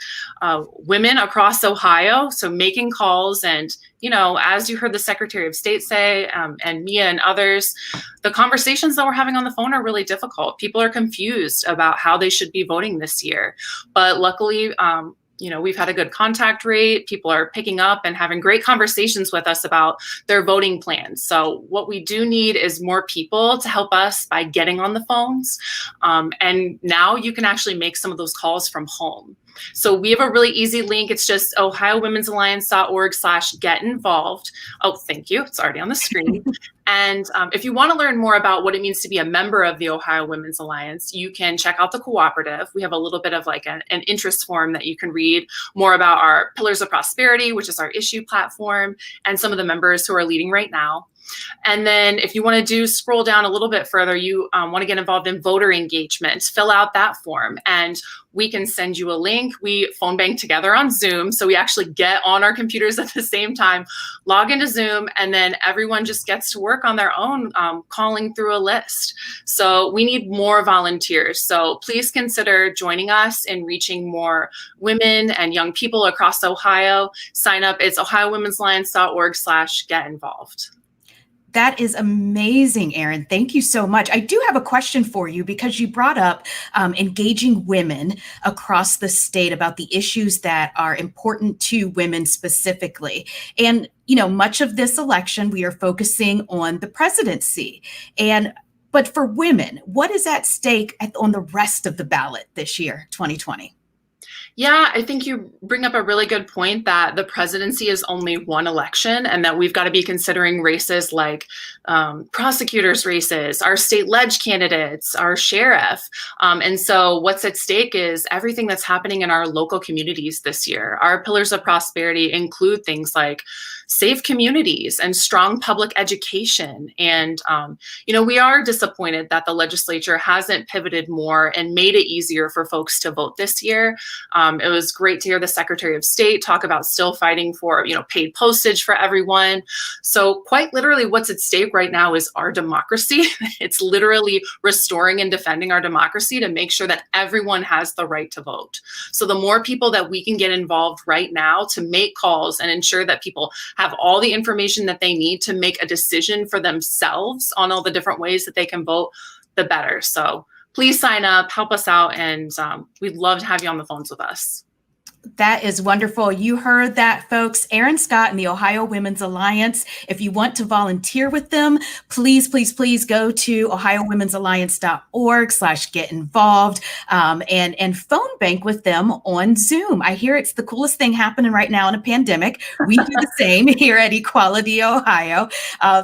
[SPEAKER 6] women across Ohio. So making calls, and, as you heard the Secretary of State say, and Mia and others, the conversations that we're having on the phone are really difficult. People are confused about how they should be voting this year. But luckily, we've had a good contact rate. People are picking up and having great conversations with us about their voting plans. So what we do need is more people to help us by getting on the phones. And now you can actually make some of those calls from home. So we have a really easy link. It's just ohiowomen'salliance.org/get-involved. Oh, thank you. It's already on the screen. And if you want to learn more about what it means to be a member of the Ohio Women's Alliance, you can check out the cooperative. We have a little bit of like an interest form that you can read more about our Pillars of Prosperity, which is our issue platform, and some of the members who are leading right now. And then if you want to scroll down a little bit further, you want to get involved in voter engagement, fill out that form, and we can send you a link. We phone bank together on Zoom. So we actually get on our computers at the same time, log into Zoom, and then everyone just gets to work on their own, calling through a list. So we need more volunteers. So please consider joining us in reaching more women and young people across Ohio. Sign up. It's ohiowomen'salliance.org/get-involved.
[SPEAKER 1] That is amazing, Erin. Thank you so much. I do have a question for you because you brought up engaging women across the state about the issues that are important to women specifically. And, much of this election, we are focusing on the presidency. But for women, what is at stake on the rest of the ballot this year, 2020?
[SPEAKER 6] Yeah, I think you bring up a really good point that the presidency is only one election, and that we've got to be considering races like prosecutors' races, our state ledge candidates, our sheriff. And so what's at stake is everything that's happening in our local communities this year. Our pillars of prosperity include things like safe communities and strong public education. And, we are disappointed that the legislature hasn't pivoted more and made it easier for folks to vote this year. It was great to hear the Secretary of State talk about still fighting for, paid postage for everyone. So quite literally what's at stake right now is our democracy. It's literally restoring and defending our democracy to make sure that everyone has the right to vote. So the more people that we can get involved right now to make calls and ensure that people have all the information that they need to make a decision for themselves on all the different ways that they can vote, the better. So please sign up, help us out, and we'd love to have you on the phones with us.
[SPEAKER 1] That is wonderful. You heard that, folks. Erin Scott and the Ohio Women's Alliance. If you want to volunteer with them, please go to ohiowomen'salliance.org/get-involved and phone bank with them on Zoom. I hear it's the coolest thing happening right now in a pandemic. We do the same here at Equality Ohio.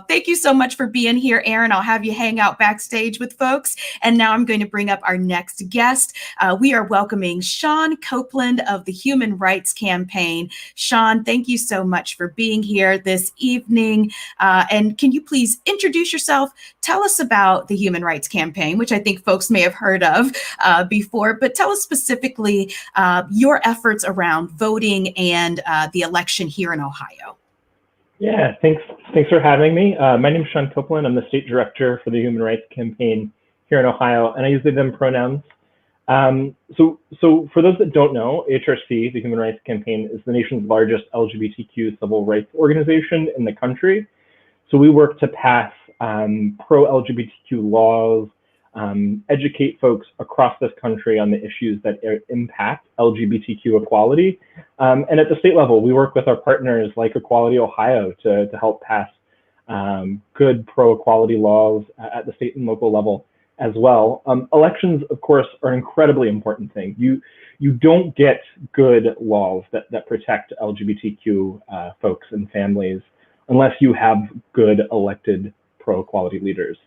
[SPEAKER 1] Thank you so much for being here, Erin. I'll have you hang out backstage with folks. And now I'm going to bring up our next guest. We are welcoming Sean Copeland of the Human Human Rights Campaign. Sean, thank you so much for being here this evening. And can you please introduce yourself? Tell us about the Human Rights Campaign, which I think folks may have heard of before, but tell us specifically your efforts around voting and the election here in Ohio.
[SPEAKER 7] Yeah, thanks for having me. My name is Sean Copeland. I'm the state director for the Human Rights Campaign here in Ohio, and I use they, them pronouns. So for those that don't know, HRC, the Human Rights Campaign, is the nation's largest LGBTQ civil rights organization in the country. So we work to pass pro-LGBTQ laws, educate folks across this country on the issues that impact LGBTQ equality. And at the state level, we work with our partners like Equality Ohio to help pass good pro-equality laws at the state and local level as well. Elections, of course, are an incredibly important thing. You don't get good laws that protect LGBTQ folks and families unless you have good elected pro-equality leaders.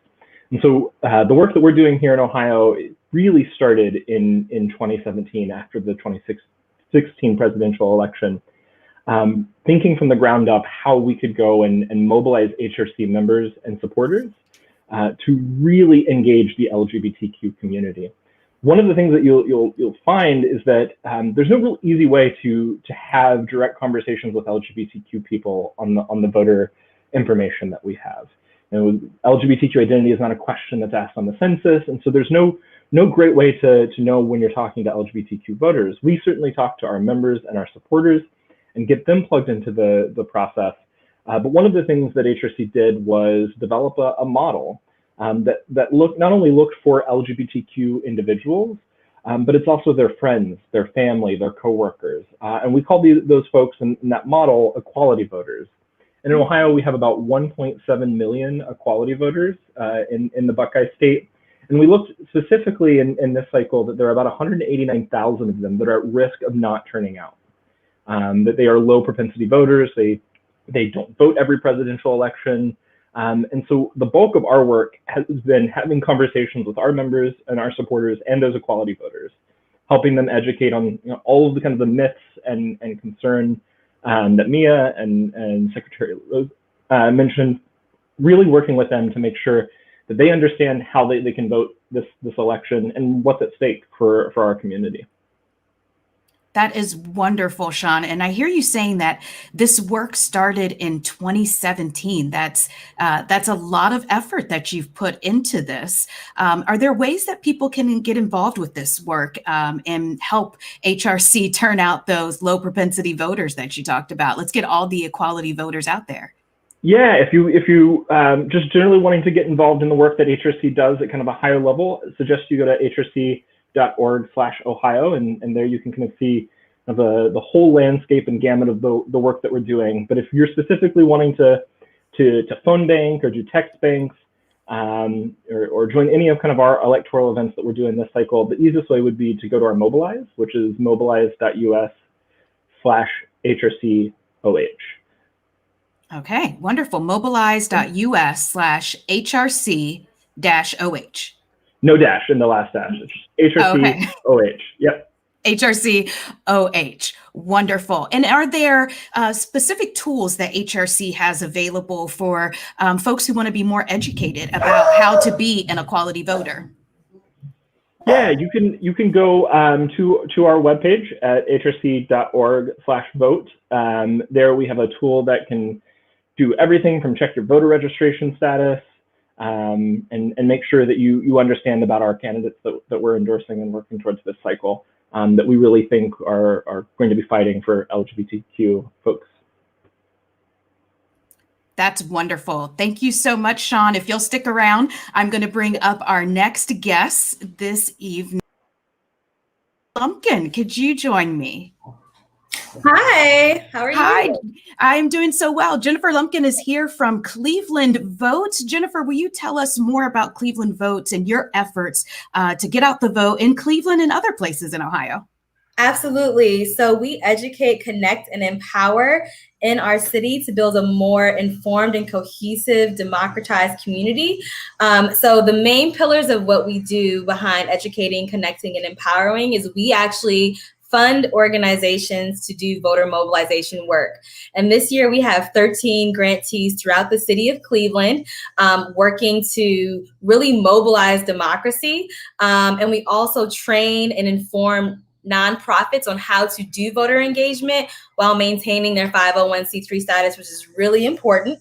[SPEAKER 7] And so the work that we're doing here in Ohio really started in 2017 after the 2016 presidential election, thinking from the ground up how we could go and mobilize HRC members and supporters to really engage the LGBTQ community. One of the things that you'll find is that there's no real easy way to have direct conversations with LGBTQ people on the voter information that we have. You know, LGBTQ identity is not a question that's asked on the census, and so there's no great way to know when you're talking to LGBTQ voters. We certainly talk to our members and our supporters and get them plugged into the process. But one of the things that HRC did was develop a model that not only looked for LGBTQ individuals, but it's also their friends, their family, their coworkers. And we call those folks in that model equality voters. And in Ohio, we have about 1.7 million equality voters in the Buckeye State. And we looked specifically in this cycle that there are about 189,000 of them that are at risk of not turning out, that they are low propensity voters. They don't vote every presidential election. And so the bulk of our work has been having conversations with our members and our supporters and those equality voters, helping them educate on all of the kind of the myths and concerns that Mia and Secretary Rose mentioned, really working with them to make sure that they understand how they can vote this election and what's at stake for our community.
[SPEAKER 1] That is wonderful, Sean. And I hear you saying that this work started in 2017. That's a lot of effort that you've put into this. Are there ways that people can get involved with this work and help HRC turn out those low propensity voters that you talked about? Let's get all the equality voters out there.
[SPEAKER 7] Yeah, if you just generally wanting to get involved in the work that HRC does at kind of a higher level, I suggest you go to hrc.org/Ohio, and there you can kind of see the whole landscape and gamut of the work that we're doing. But if you're specifically wanting to phone bank or do text banks or join any of kind of our electoral events that we're doing this cycle, the easiest way would be to go to our Mobilize, which is mobilize.us/HRCOH.
[SPEAKER 1] Okay, wonderful. Mobilize.us/HRC-OH.
[SPEAKER 7] No dash in the last dash. It's just HRCOH. Yep.
[SPEAKER 1] HRCOH. Wonderful. And are there specific tools that HRC has available for folks who want to be more educated about how to be an equality voter?
[SPEAKER 7] Yeah, you can go to our webpage at hrc.org/vote. There we have a tool that can do everything from check your voter registration status and make sure that you understand about our candidates that we're endorsing and working towards this cycle, that we really think are going to be fighting for LGBTQ folks.
[SPEAKER 1] That's wonderful. Thank you so much, Sean. If you'll stick around, I'm going to bring up our next guest this evening. Lumpkin, could you join me?
[SPEAKER 8] Hi, how are you?
[SPEAKER 1] Hi, I'm doing so well. Jennifer Lumpkin is here from Cleveland Votes. Jennifer, will you tell us more about Cleveland Votes and your efforts to get out the vote in Cleveland and other places in Ohio?
[SPEAKER 8] Absolutely. So we educate, connect, and empower in our city to build a more informed and cohesive, democratized community. So the main pillars of what we do behind educating, connecting, and empowering is we actually fund organizations to do voter mobilization work. And this year we have 13 grantees throughout the city of Cleveland working to really mobilize democracy. And we also train and inform nonprofits on how to do voter engagement while maintaining their 501c3 status, which is really important.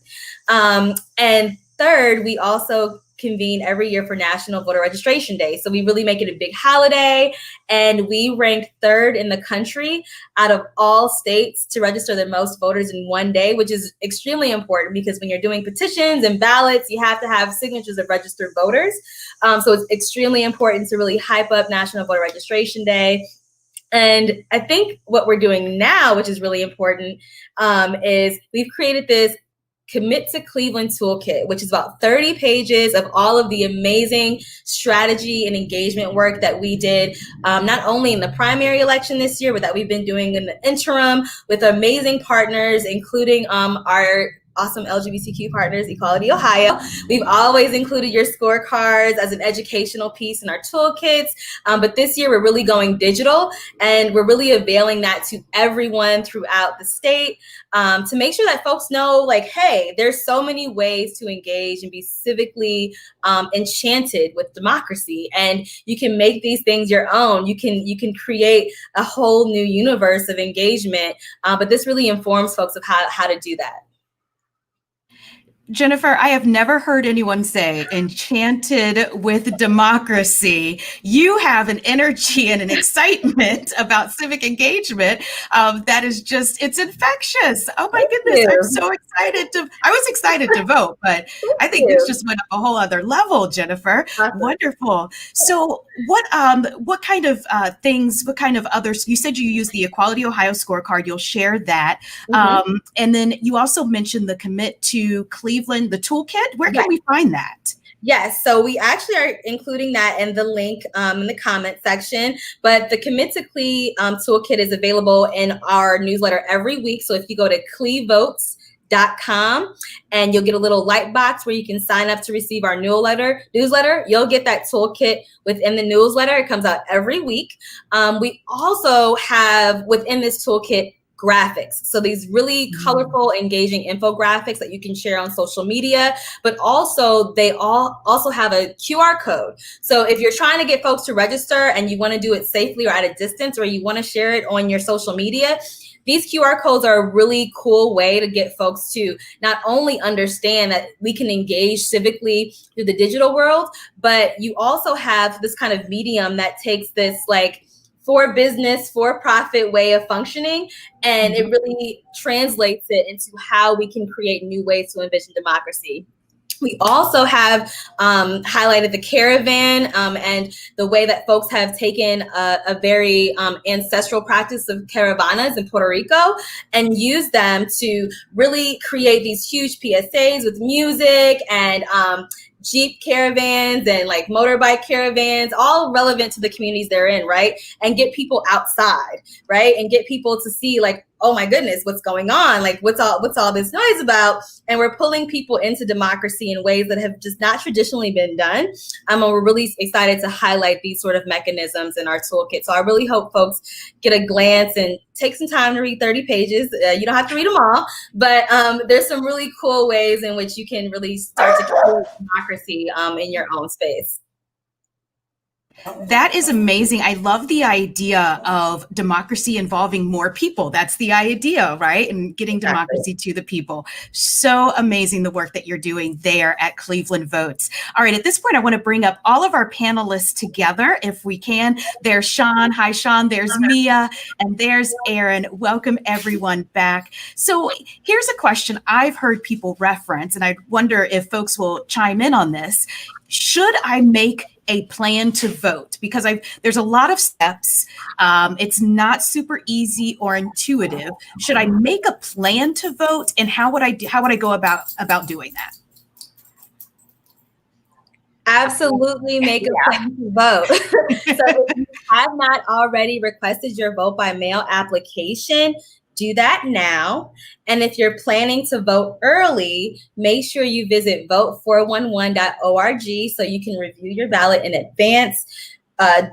[SPEAKER 8] And third, we also convene every year for National Voter Registration Day. So we really make it a big holiday, and we ranked third in the country out of all states to register the most voters in one day, which is extremely important because when you're doing petitions and ballots, you have to have signatures of registered voters. So it's extremely important to really hype up National Voter Registration Day. And I think what we're doing now, which is really important, is we've created this Commit to Cleveland Toolkit, which is about 30 pages of all of the amazing strategy and engagement work that we did, not only in the primary election this year, but that we've been doing in the interim with amazing partners, including our awesome LGBTQ partners, Equality Ohio. We've always included your scorecards as an educational piece in our toolkits, but this year we're really going digital, and we're really availing that to everyone throughout the state to make sure that folks know, like, hey, there's so many ways to engage and be civically enchanted with democracy, and you can make these things your own. You can create a whole new universe of engagement, but this really informs folks of how to do that.
[SPEAKER 1] Jennifer, I have never heard anyone say enchanted with democracy. You have an energy and an excitement about civic engagement that is just, it's infectious. Oh my goodness, I'm so excited I was excited to vote, but I think this just went up a whole other level, Jennifer. Awesome. Wonderful. So what kind of things, what kind of others, you said you use the Equality Ohio Scorecard, you'll share that. And then you also mentioned the Commit to Cleveland, the toolkit. Where can we find that?
[SPEAKER 8] Yes, so we actually are including that in the link in the comment section, but the Commit to Cle toolkit is available in our newsletter every week. So if you go to clevotes.com and you'll get a little light box where you can sign up to receive our newsletter. You'll get that toolkit within the newsletter. It comes out every week. We also have within this toolkit graphics. So these really colorful, engaging infographics that you can share on social media, but also they also have a QR code. So if you're trying to get folks to register and you want to do it safely or at a distance, or you want to share it on your social media, these QR codes are a really cool way to get folks to not only understand that we can engage civically through the digital world, but you also have this kind of medium that takes this like for business, for profit way of functioning, and it really translates it into how we can create new ways to envision democracy. We also have highlighted the caravan and the way that folks have taken a very ancestral practice of caravanas in Puerto Rico and used them to really create these huge PSAs with music and Jeep caravans and like motorbike caravans, all relevant to the communities they're in, right? And get people outside, right? And get people to see like, oh my goodness, what's going on? Like, what's all this noise about? And we're pulling people into democracy in ways that have just not traditionally been done. And we're really excited to highlight these sort of mechanisms in our toolkit. So I really hope folks get a glance and take some time to read 30 pages. You don't have to read them all, but there's some really cool ways in which you can really start to create democracy in your own space.
[SPEAKER 1] That is amazing. I love the idea of democracy involving more people. That's the idea, right? And getting democracy to the people. So amazing the work that you're doing there at Cleveland Votes. All right, at this point, I want to bring up all of our panelists together if we can. There's Sean. Hi, Sean. There's Mia. And there's Aaron. Welcome everyone back. So here's a question I've heard people reference, and I wonder if folks will chime in on this. Should I make a plan to vote? Because there's a lot of steps. It's not super easy or intuitive. Should I make a plan to vote, and how would I go about doing that?
[SPEAKER 8] Absolutely make a plan to vote. So if you have not already requested your vote by mail application, do that now. And if you're planning to vote early, make sure you visit vote411.org so you can review your ballot in advance.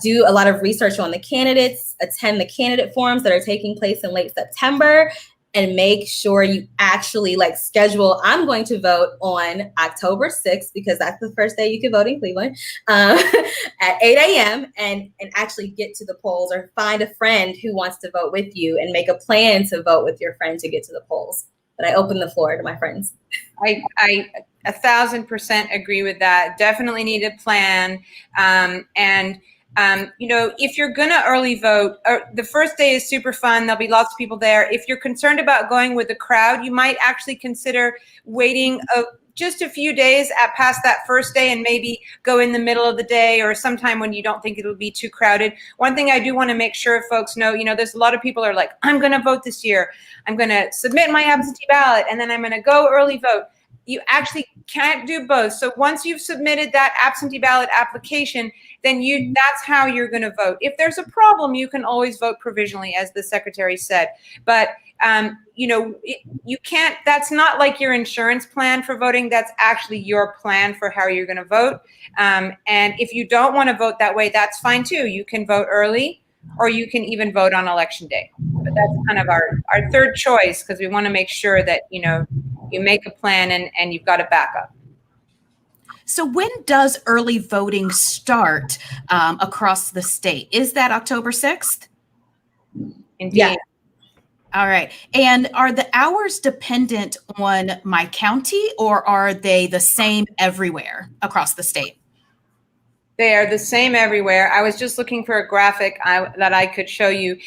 [SPEAKER 8] do a lot of research on the candidates, attend the candidate forums that are taking place in late September, and make sure you actually schedule. I'm going to vote on October 6th because that's the first day you can vote in Cleveland at 8 a.m. and actually get to the polls, or find a friend who wants to vote with you and make a plan to vote with your friend to get to the polls. But I open the floor to my friends.
[SPEAKER 5] I 1,000% agree with that. Definitely need a plan. If you're gonna early vote, the first day is super fun. There'll be lots of people there. If you're concerned about going with the crowd, you might actually consider waiting just a few days past that first day and maybe go in the middle of the day or sometime when you don't think it'll be too crowded. One thing I do want to make sure folks know, there's a lot of people are like, I'm going to vote this year. I'm going to submit my absentee ballot and then I'm going to go early vote. You actually can't do both. So once you've submitted that absentee ballot application, then that's how you're going to vote. If there's a problem, you can always vote provisionally, as the secretary said. But you can't. That's not like your insurance plan for voting. That's actually your plan for how you're going to vote. And if you don't want to vote that way, that's fine too. You can vote early, or you can even vote on election day. But that's kind of our third choice, because we want to make sure that you make a plan and you've got a backup.
[SPEAKER 1] So when does early voting start across the state? Is that October 6th?
[SPEAKER 5] Indeed.
[SPEAKER 8] Yeah.
[SPEAKER 1] All right. And are the hours dependent on my county, or are they the same everywhere across the state?
[SPEAKER 5] They are the same everywhere. I was just looking for a graphic that I could show you.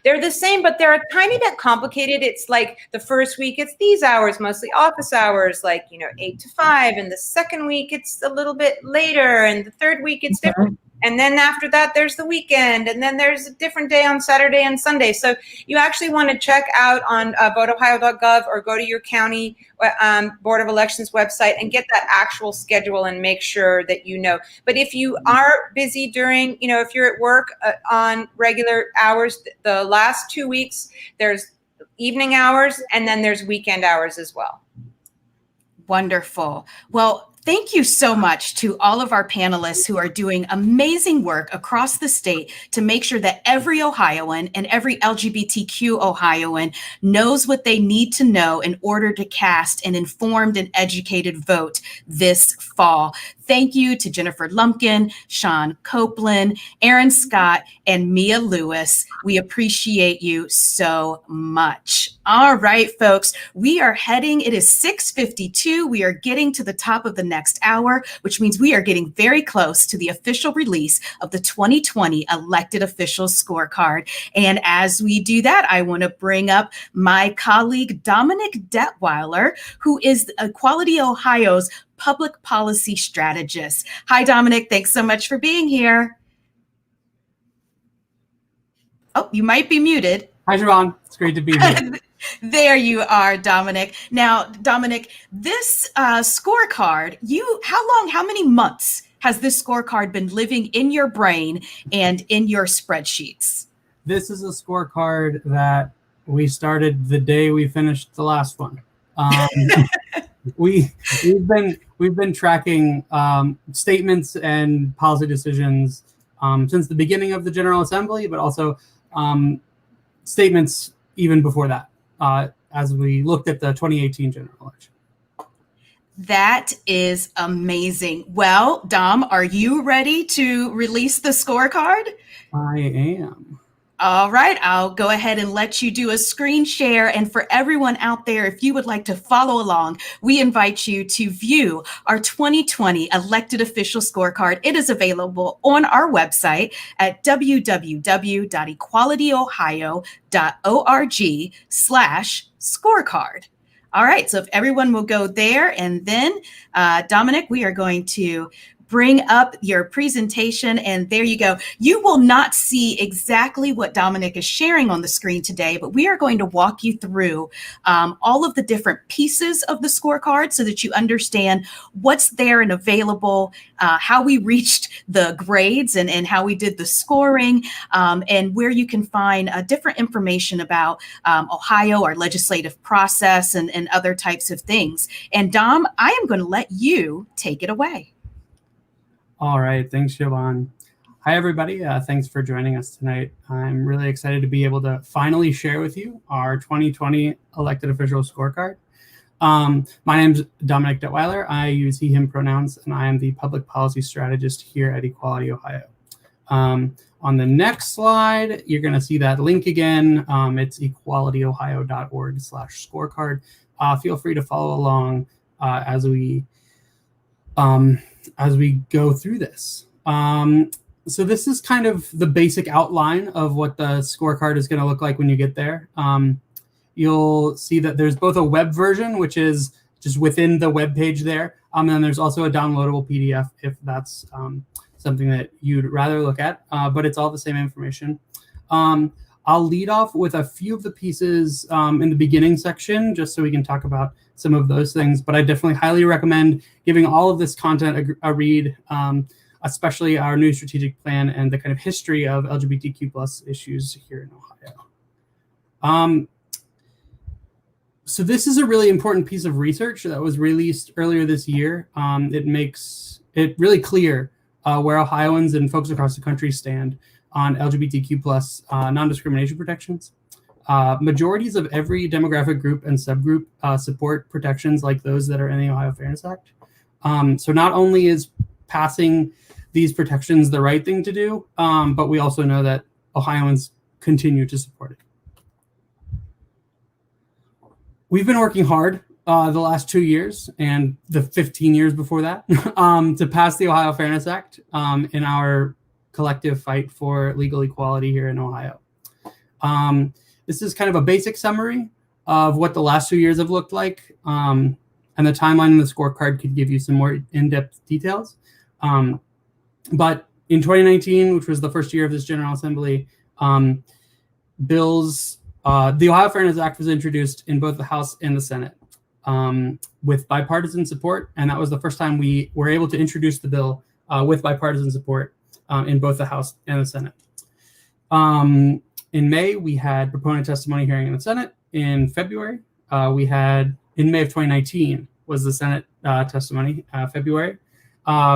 [SPEAKER 5] They're the same, but they're a tiny bit complicated. It's like the first week, it's these hours, mostly office hours, 8 to 5. And the second week, it's a little bit later. And the third week, it's different. And then after that, there's the weekend. And then there's a different day on Saturday and Sunday. So you actually want to check out on voteohio.gov or go to your county Board of Elections website and get that actual schedule and make sure that you know. But if you are busy during, if you're at work on regular hours, the last 2 weeks, there's evening hours and then there's weekend hours as well.
[SPEAKER 1] Wonderful. Well, thank you so much to all of our panelists who are doing amazing work across the state to make sure that every Ohioan and every LGBTQ Ohioan knows what they need to know in order to cast an informed and educated vote this fall. Thank you to Jennifer Lumpkin, Sean Copeland, Aaron Scott, and Mia Lewis. We appreciate you so much. All right, folks, we are heading, it is 6:52. We are getting to the top of the next hour, which means we are getting very close to the official release of the 2020 Elected Official Scorecard. And as we do that, I want to bring up my colleague, Dominic Detweiler, who is Equality Ohio's public policy strategist. Hi, Dominic. Thanks so much for being here. Oh, you might be muted.
[SPEAKER 9] Hi, Siobhan. It's great to be here.
[SPEAKER 1] There you are, Dominic. Now, Dominic, this scorecard, how many months has this scorecard been living in your brain and in your spreadsheets?
[SPEAKER 9] This is a scorecard that we started the day we finished the last one. We've been tracking statements and policy decisions since the beginning of the General Assembly, but also statements even before that, as we looked at the 2018 general election.
[SPEAKER 1] That is amazing. Well, Dom, are you ready to release the scorecard?
[SPEAKER 9] I am.
[SPEAKER 1] All right, I'll go ahead and let you do a screen share. And for everyone out there, if you would like to follow along, we invite you to view our 2020 Elected Official Scorecard. It is available on our website at www.equalityohio.org/scorecard. All right, so if everyone will go there, and then Dominic, we are going to bring up your presentation, and there you go. You will not see exactly what Dominic is sharing on the screen today, but we are going to walk you through all of the different pieces of the scorecard so that you understand what's there and available, how we reached the grades and how we did the scoring, and where you can find different information about Ohio, our legislative process, and other types of things. And Dom, I am going to let you take it away.
[SPEAKER 9] All right. Thanks, Siobhan. Hi, everybody. Thanks for joining us tonight. I'm really excited to be able to finally share with you our 2020 Elected Official Scorecard. My name is Dominic Detweiler. I use he, him pronouns, and I am the public policy strategist here at Equality Ohio. On the next slide, you're going to see that link again. It's equalityohio.org/scorecard. Feel free to follow along as we go through this. So this is kind of the basic outline of what the scorecard is going to look like when you get there. You'll see that there's both a web version, which is just within the web page there, and then there's also a downloadable PDF if that's something that you'd rather look at, but it's all the same information. I'll lead off with a few of the pieces in the beginning section, just so we can talk about some of those things, but I definitely highly recommend giving all of this content a read, especially our new strategic plan and the kind of history of LGBTQ plus issues here in Ohio. So this is a really important piece of research that was released earlier this year. It makes it really clear where Ohioans and folks across the country stand on LGBTQ plus non-discrimination protections. Majorities of every demographic group and subgroup support protections like those that are in the Ohio Fairness Act. So not only is passing these protections the right thing to do, but we also know that Ohioans continue to support it. We've been working hard the last 2 years and the 15 years before that to pass the Ohio Fairness Act in our collective fight for legal equality here in Ohio. This is kind of a basic summary of what the last 2 years have looked like, and the timeline in the scorecard could give you some more in-depth details. But in 2019, which was the first year of this General Assembly, the Ohio Fairness Act was introduced in both the House and the Senate with bipartisan support, and that was the first time we were able to introduce the bill with bipartisan support in both the House and the Senate. In May, we had proponent testimony hearing in the Senate. In February, in May of 2019 was the Senate testimony, February.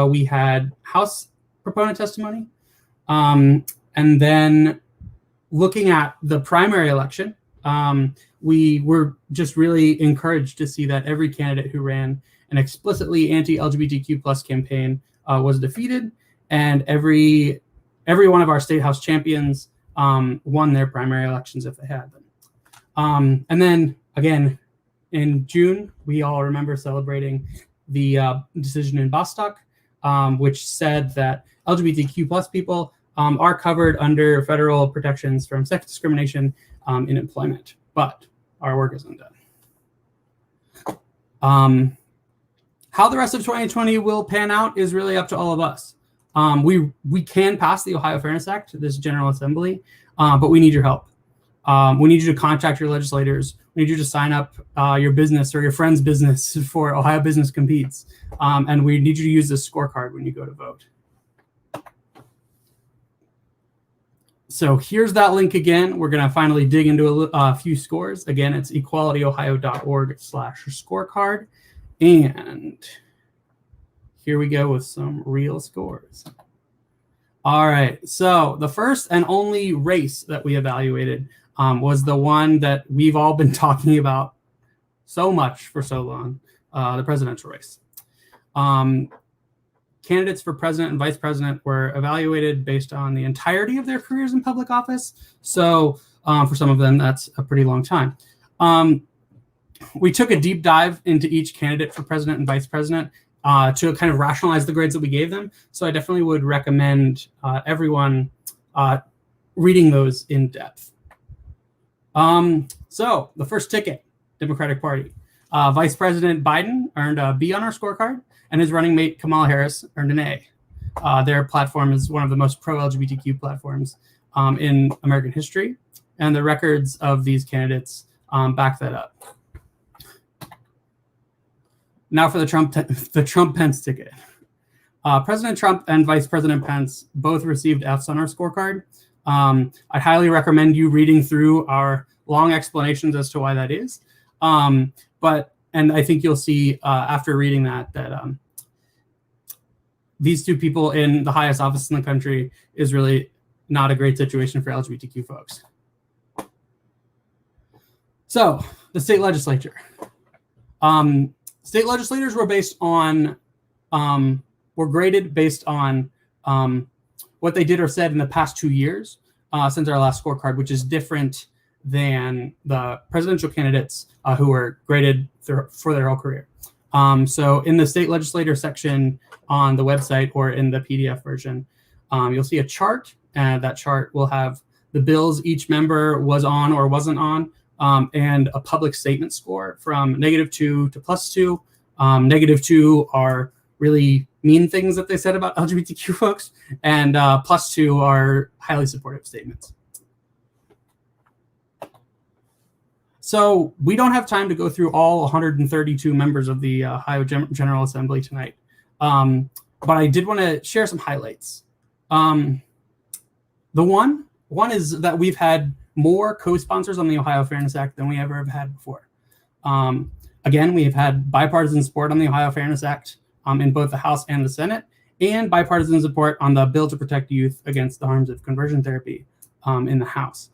[SPEAKER 9] We had House proponent testimony. And then looking at the primary election, we were just really encouraged to see that every candidate who ran an explicitly anti-LGBTQ plus campaign was defeated, and every one of our state house champions won their primary elections if they had them. And then again, in June, we all remember celebrating the decision in Bostock, which said that LGBTQ plus people are covered under federal protections from sex discrimination in employment, but our work isn't done. How the rest of 2020 will pan out is really up to all of us. We can pass the Ohio Fairness Act, this General Assembly, but we need your help. We need you to contact your legislators. We need you to sign up your business or your friend's business for Ohio Business Competes. And we need you to use this scorecard when you go to vote. So here's that link again. We're going to finally dig into a few scores. Again, it's equalityohio.org/scorecard. And here we go with some real scores. All right. So the first and only race that we evaluated was the one that we've all been talking about so much for so long, the presidential race. Candidates for president and vice president were evaluated based on the entirety of their careers in public office. So for some of them, that's a pretty long time. We took a deep dive into each candidate for president and vice president to kind of rationalize the grades that we gave them. So I definitely would recommend everyone reading those in depth. So the first ticket, Democratic Party. Vice President Biden earned a B on our scorecard, and his running mate Kamala Harris earned an A. Their platform is one of the most pro-LGBTQ platforms in American history, and the records of these candidates back that up. Now for the Trump-Pence ticket. President Trump and Vice President Pence both received Fs on our scorecard. I highly recommend you reading through our long explanations as to why that is. And I think you'll see after reading that these two people in the highest office in the country is really not a great situation for LGBTQ folks. So the state legislature. State legislators were based on, were graded based on what they did or said in the past 2 years since our last scorecard, which is different than the presidential candidates who were graded for their whole career. So in the state legislator section on the website or in the PDF version, you'll see a chart, and that chart will have the bills each member was on or wasn't on, and a public statement score from -2 to +2. -2 are really mean things that they said about LGBTQ folks, and +2 are highly supportive statements. So we don't have time to go through all 132 members of the Ohio General Assembly tonight, but I did want to share some highlights. The one is that we've had more co-sponsors on the Ohio Fairness Act than we ever have had before. Again, we have had bipartisan support on the Ohio Fairness Act in both the House and the Senate, and bipartisan support on the bill to protect youth against the harms of conversion therapy in the House.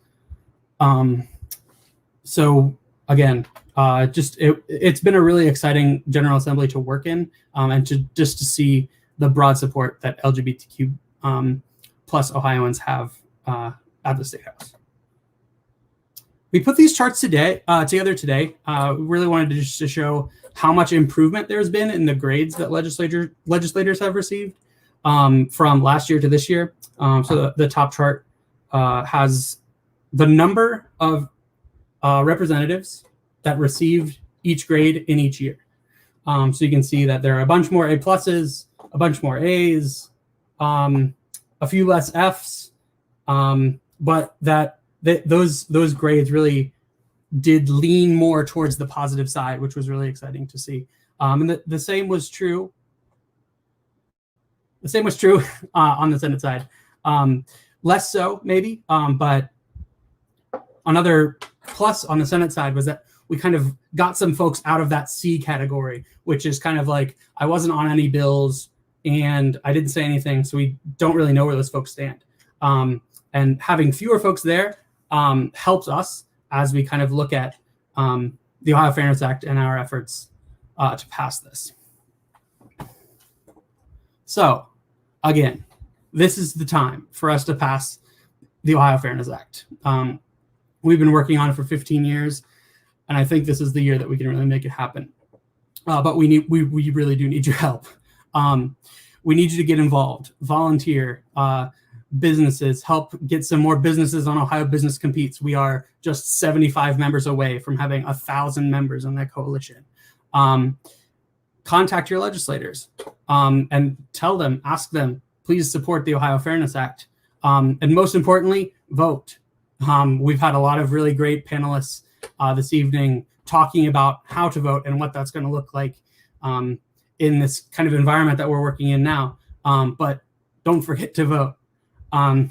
[SPEAKER 9] So again, it's been a really exciting General Assembly to work in, and to see the broad support that LGBTQ plus Ohioans have at the State House. We put these charts together today. We really wanted to show how much improvement there's been in the grades that legislators have received from last year to this year. So the top chart has the number of representatives that received each grade in each year. So you can see that there are a bunch more A pluses, a bunch more A's, a few less F's, but those grades really did lean more towards the positive side, which was really exciting to see. And the same was true. The same was true on the Senate side. Less so, maybe, but another plus on the Senate side was that we kind of got some folks out of that C category, which is kind of like, I wasn't on any bills and I didn't say anything, so we don't really know where those folks stand. And having fewer folks there helps us as we kind of look at the Ohio Fairness Act and our efforts to pass this. So again, this is the time for us to pass the Ohio Fairness Act. We've been working on it for 15 years, and I think this is the year that we can really make it happen. But we really do need your help. We need you to get involved, volunteer, businesses, help get some more businesses on Ohio Business Competes. We are just 75 members away from having 1,000 members on that coalition. Contact your legislators and tell them, ask them, please support the Ohio Fairness Act. And most importantly, vote. We've had a lot of really great panelists this evening talking about how to vote and what that's going to look like in this kind of environment that we're working in now. But don't forget to vote. And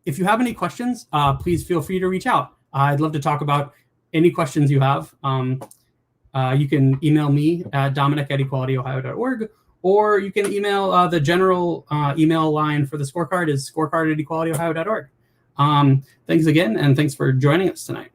[SPEAKER 9] if you have any questions, please feel free to reach out. I'd love to talk about any questions you have. You can email me at dominic@equalityohio.org, or you can email the general email line for the scorecard is scorecard@equalityohio.org. Thanks again, and thanks for joining us tonight.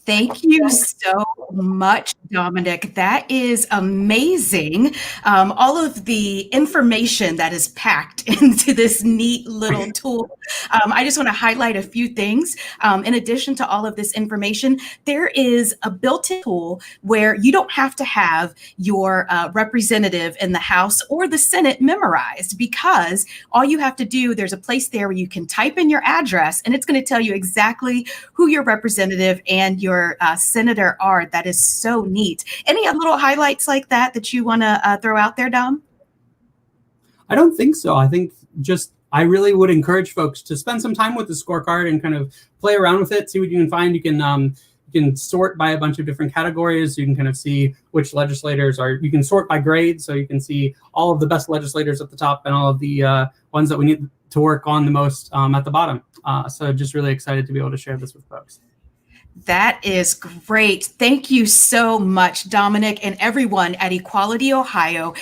[SPEAKER 1] Thank you so much, Dominic. That is amazing. All of the information that is packed into this neat little tool. I just want to highlight a few things. In addition to all of this information, there is a built-in tool where you don't have to have your representative in the House or the Senate memorized, because all you have to do, there's a place there where you can type in your address, and it's going to tell you exactly who your representative and your senator are. That is so neat. Any little highlights like that you want to throw out there, Dom?
[SPEAKER 9] I don't think so. I think I really would encourage folks to spend some time with the scorecard and kind of play around with it, see what you can find. You can sort by a bunch of different categories. You can kind of see which legislators you can sort by grade, so you can see all of the best legislators at the top and all of the ones that we need to work on the most at the bottom. So just really excited to be able to share this with folks.
[SPEAKER 1] That is great. Thank you so much, Dominic, and everyone at Equality Ohio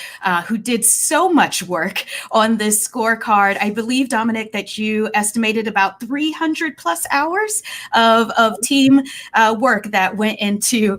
[SPEAKER 1] who did so much work on this scorecard. I believe, Dominic, that you estimated about 300 plus hours of team work that went into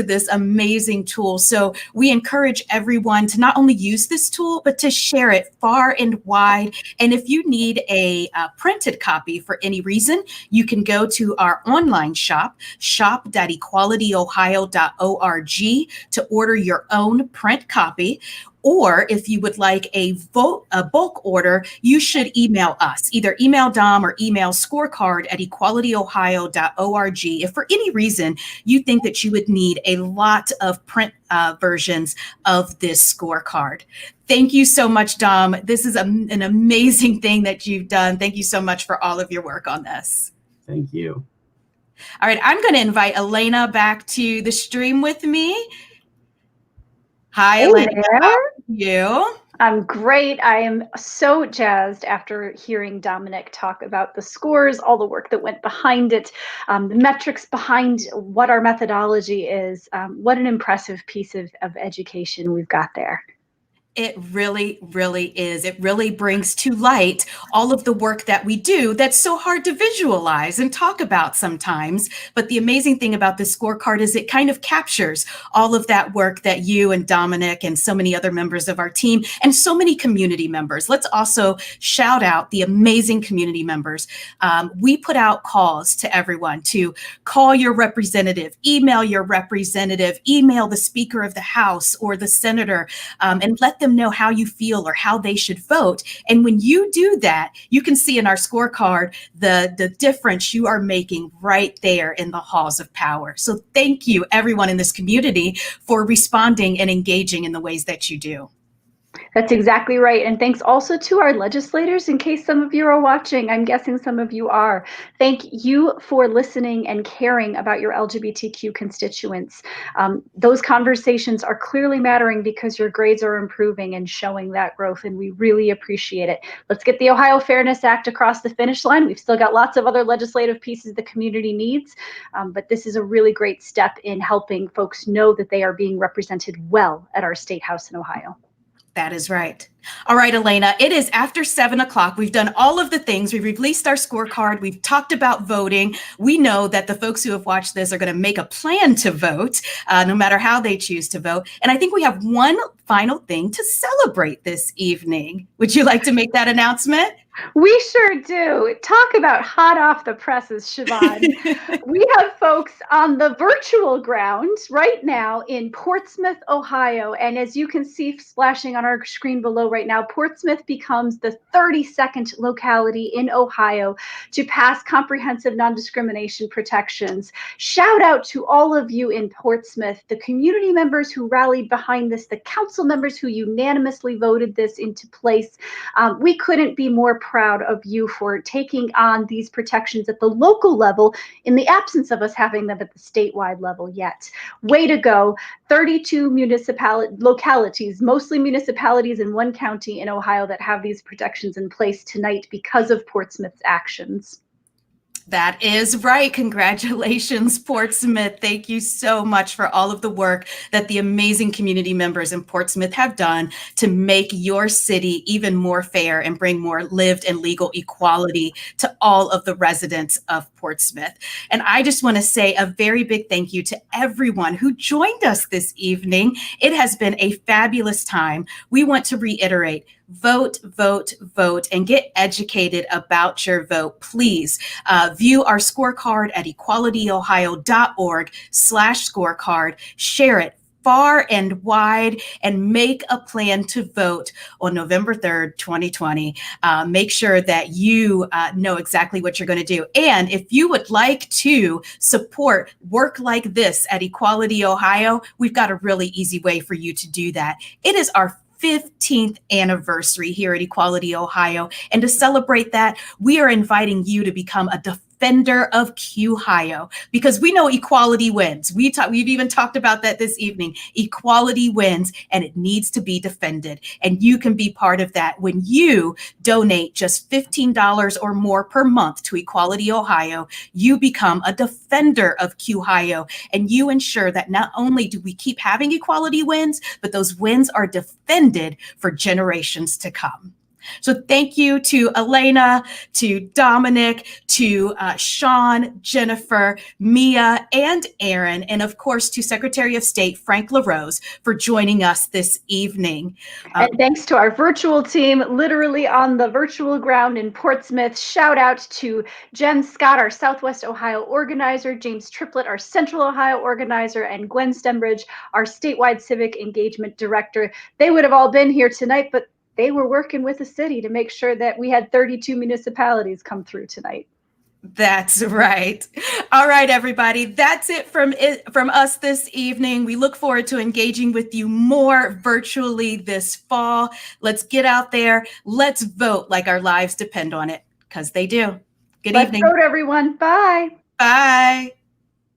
[SPEAKER 1] this amazing tool. So we encourage everyone to not only use this tool, but to share it far and wide. And if you need a printed copy for any reason, you can go to our online shop.equalityohio.org to order your own print copy. Or if you would like a bulk order, you should email us. Either email Dom or email scorecard@equalityohio.org if for any reason you think that you would need a lot of print versions of this scorecard. Thank you so much, Dom. This is an amazing thing that you've done. Thank you so much for all of your work on this.
[SPEAKER 9] Thank you.
[SPEAKER 1] All right, I'm going to invite Elena back to the stream with me. Hi,
[SPEAKER 2] Hey
[SPEAKER 1] Elena.
[SPEAKER 2] there.
[SPEAKER 1] How are you?
[SPEAKER 2] I'm great. I am so jazzed after hearing Dominic talk about the scores, all the work that went behind it, the metrics behind what our methodology is. What an impressive piece of education we've got there.
[SPEAKER 1] It really, really is. It really brings to light all of the work that we do that's so hard to visualize and talk about sometimes. But the amazing thing about this scorecard is it kind of captures all of that work that you and Dominic and so many other members of our team and so many community members. Let's also shout out the amazing community members. We put out calls to everyone to call your representative, email your representative, email the Speaker of the House or the Senator, and let them know how you feel or how they should vote. And when you do that, you can see in our scorecard the difference you are making right there in the halls of power. So thank you, everyone in this community, for responding and engaging in the ways that you do.
[SPEAKER 2] That's exactly right. And thanks also to our legislators, in case some of you are watching. I'm guessing some of you are. Thank you for listening and caring about your LGBTQ constituents. Those conversations are clearly mattering because your grades are improving and showing that growth, and we really appreciate it. Let's get the Ohio Fairness Act across the finish line. We've still got lots of other legislative pieces the community needs, but this is a really great step in helping folks know that they are being represented well at our State House in Ohio.
[SPEAKER 1] That is right. All right, Elena, it is after 7 o'clock. We've done all of the things. We've released our scorecard. We've talked about voting. We know that the folks who have watched this are going to make a plan to vote, no matter how they choose to vote. And I think we have one final thing to celebrate this evening. Would you like to make that announcement?
[SPEAKER 2] We sure do. Talk about hot off the presses, Siobhan. We have folks on the virtual ground right now in Portsmouth, Ohio. And as you can see splashing on our screen below right now, Portsmouth becomes the 32nd locality in Ohio to pass comprehensive non-discrimination protections. Shout out to all of you in Portsmouth, the community members who rallied behind this, the council members who unanimously voted this into place. We couldn't be more proud of you for taking on these protections at the local level in the absence of us having them at the statewide level yet. Way to go. 32 localities, mostly municipalities in one county in Ohio, that have these protections in place tonight because of Portsmouth's actions.
[SPEAKER 1] That is right. Congratulations, Portsmouth. Thank you so much for all of the work that the amazing community members in Portsmouth have done to make your city even more fair and bring more lived and legal equality to all of the residents of Portsmouth. And I just want to say a very big thank you to everyone who joined us this evening. It has been a fabulous time. We want to reiterate, vote, vote, vote, and get educated about your vote. Please view our scorecard at equalityohio.org/scorecard. Share it far and wide and make a plan to vote on November 3rd, 2020. Make sure that you know exactly what you're going to do. And if you would like to support work like this at Equality Ohio, we've got a really easy way for you to do that. It is our 15th anniversary here at Equality Ohio. And to celebrate that, we are inviting you to become a defender of QHio, because we know equality wins. We've even talked about that this evening. Equality wins, and it needs to be defended. And you can be part of that when you donate just $15 or more per month to Equality Ohio. You become a defender of QHio, and you ensure that not only do we keep having equality wins, but those wins are defended for generations to come. So thank you to Elena, to Dominic, to Sean, Jennifer, Mia, and Aaron, and of course to Secretary of State Frank LaRose for joining us this evening.
[SPEAKER 2] And thanks to our virtual team, literally on the virtual ground in Portsmouth. Shout out to Jen Scott, our Southwest Ohio organizer, James Triplett, our Central Ohio organizer, and Gwen Stembridge, our statewide civic engagement director. They would have all been here tonight, but they were working with the city to make sure that we had 32 municipalities come through tonight.
[SPEAKER 1] That's right. All right, everybody. That's it from us this evening. We look forward to engaging with you more virtually this fall. Let's get out there. Let's vote like our lives depend on it, because they do. Good evening.
[SPEAKER 2] Let's vote, everyone. Bye.
[SPEAKER 1] Bye.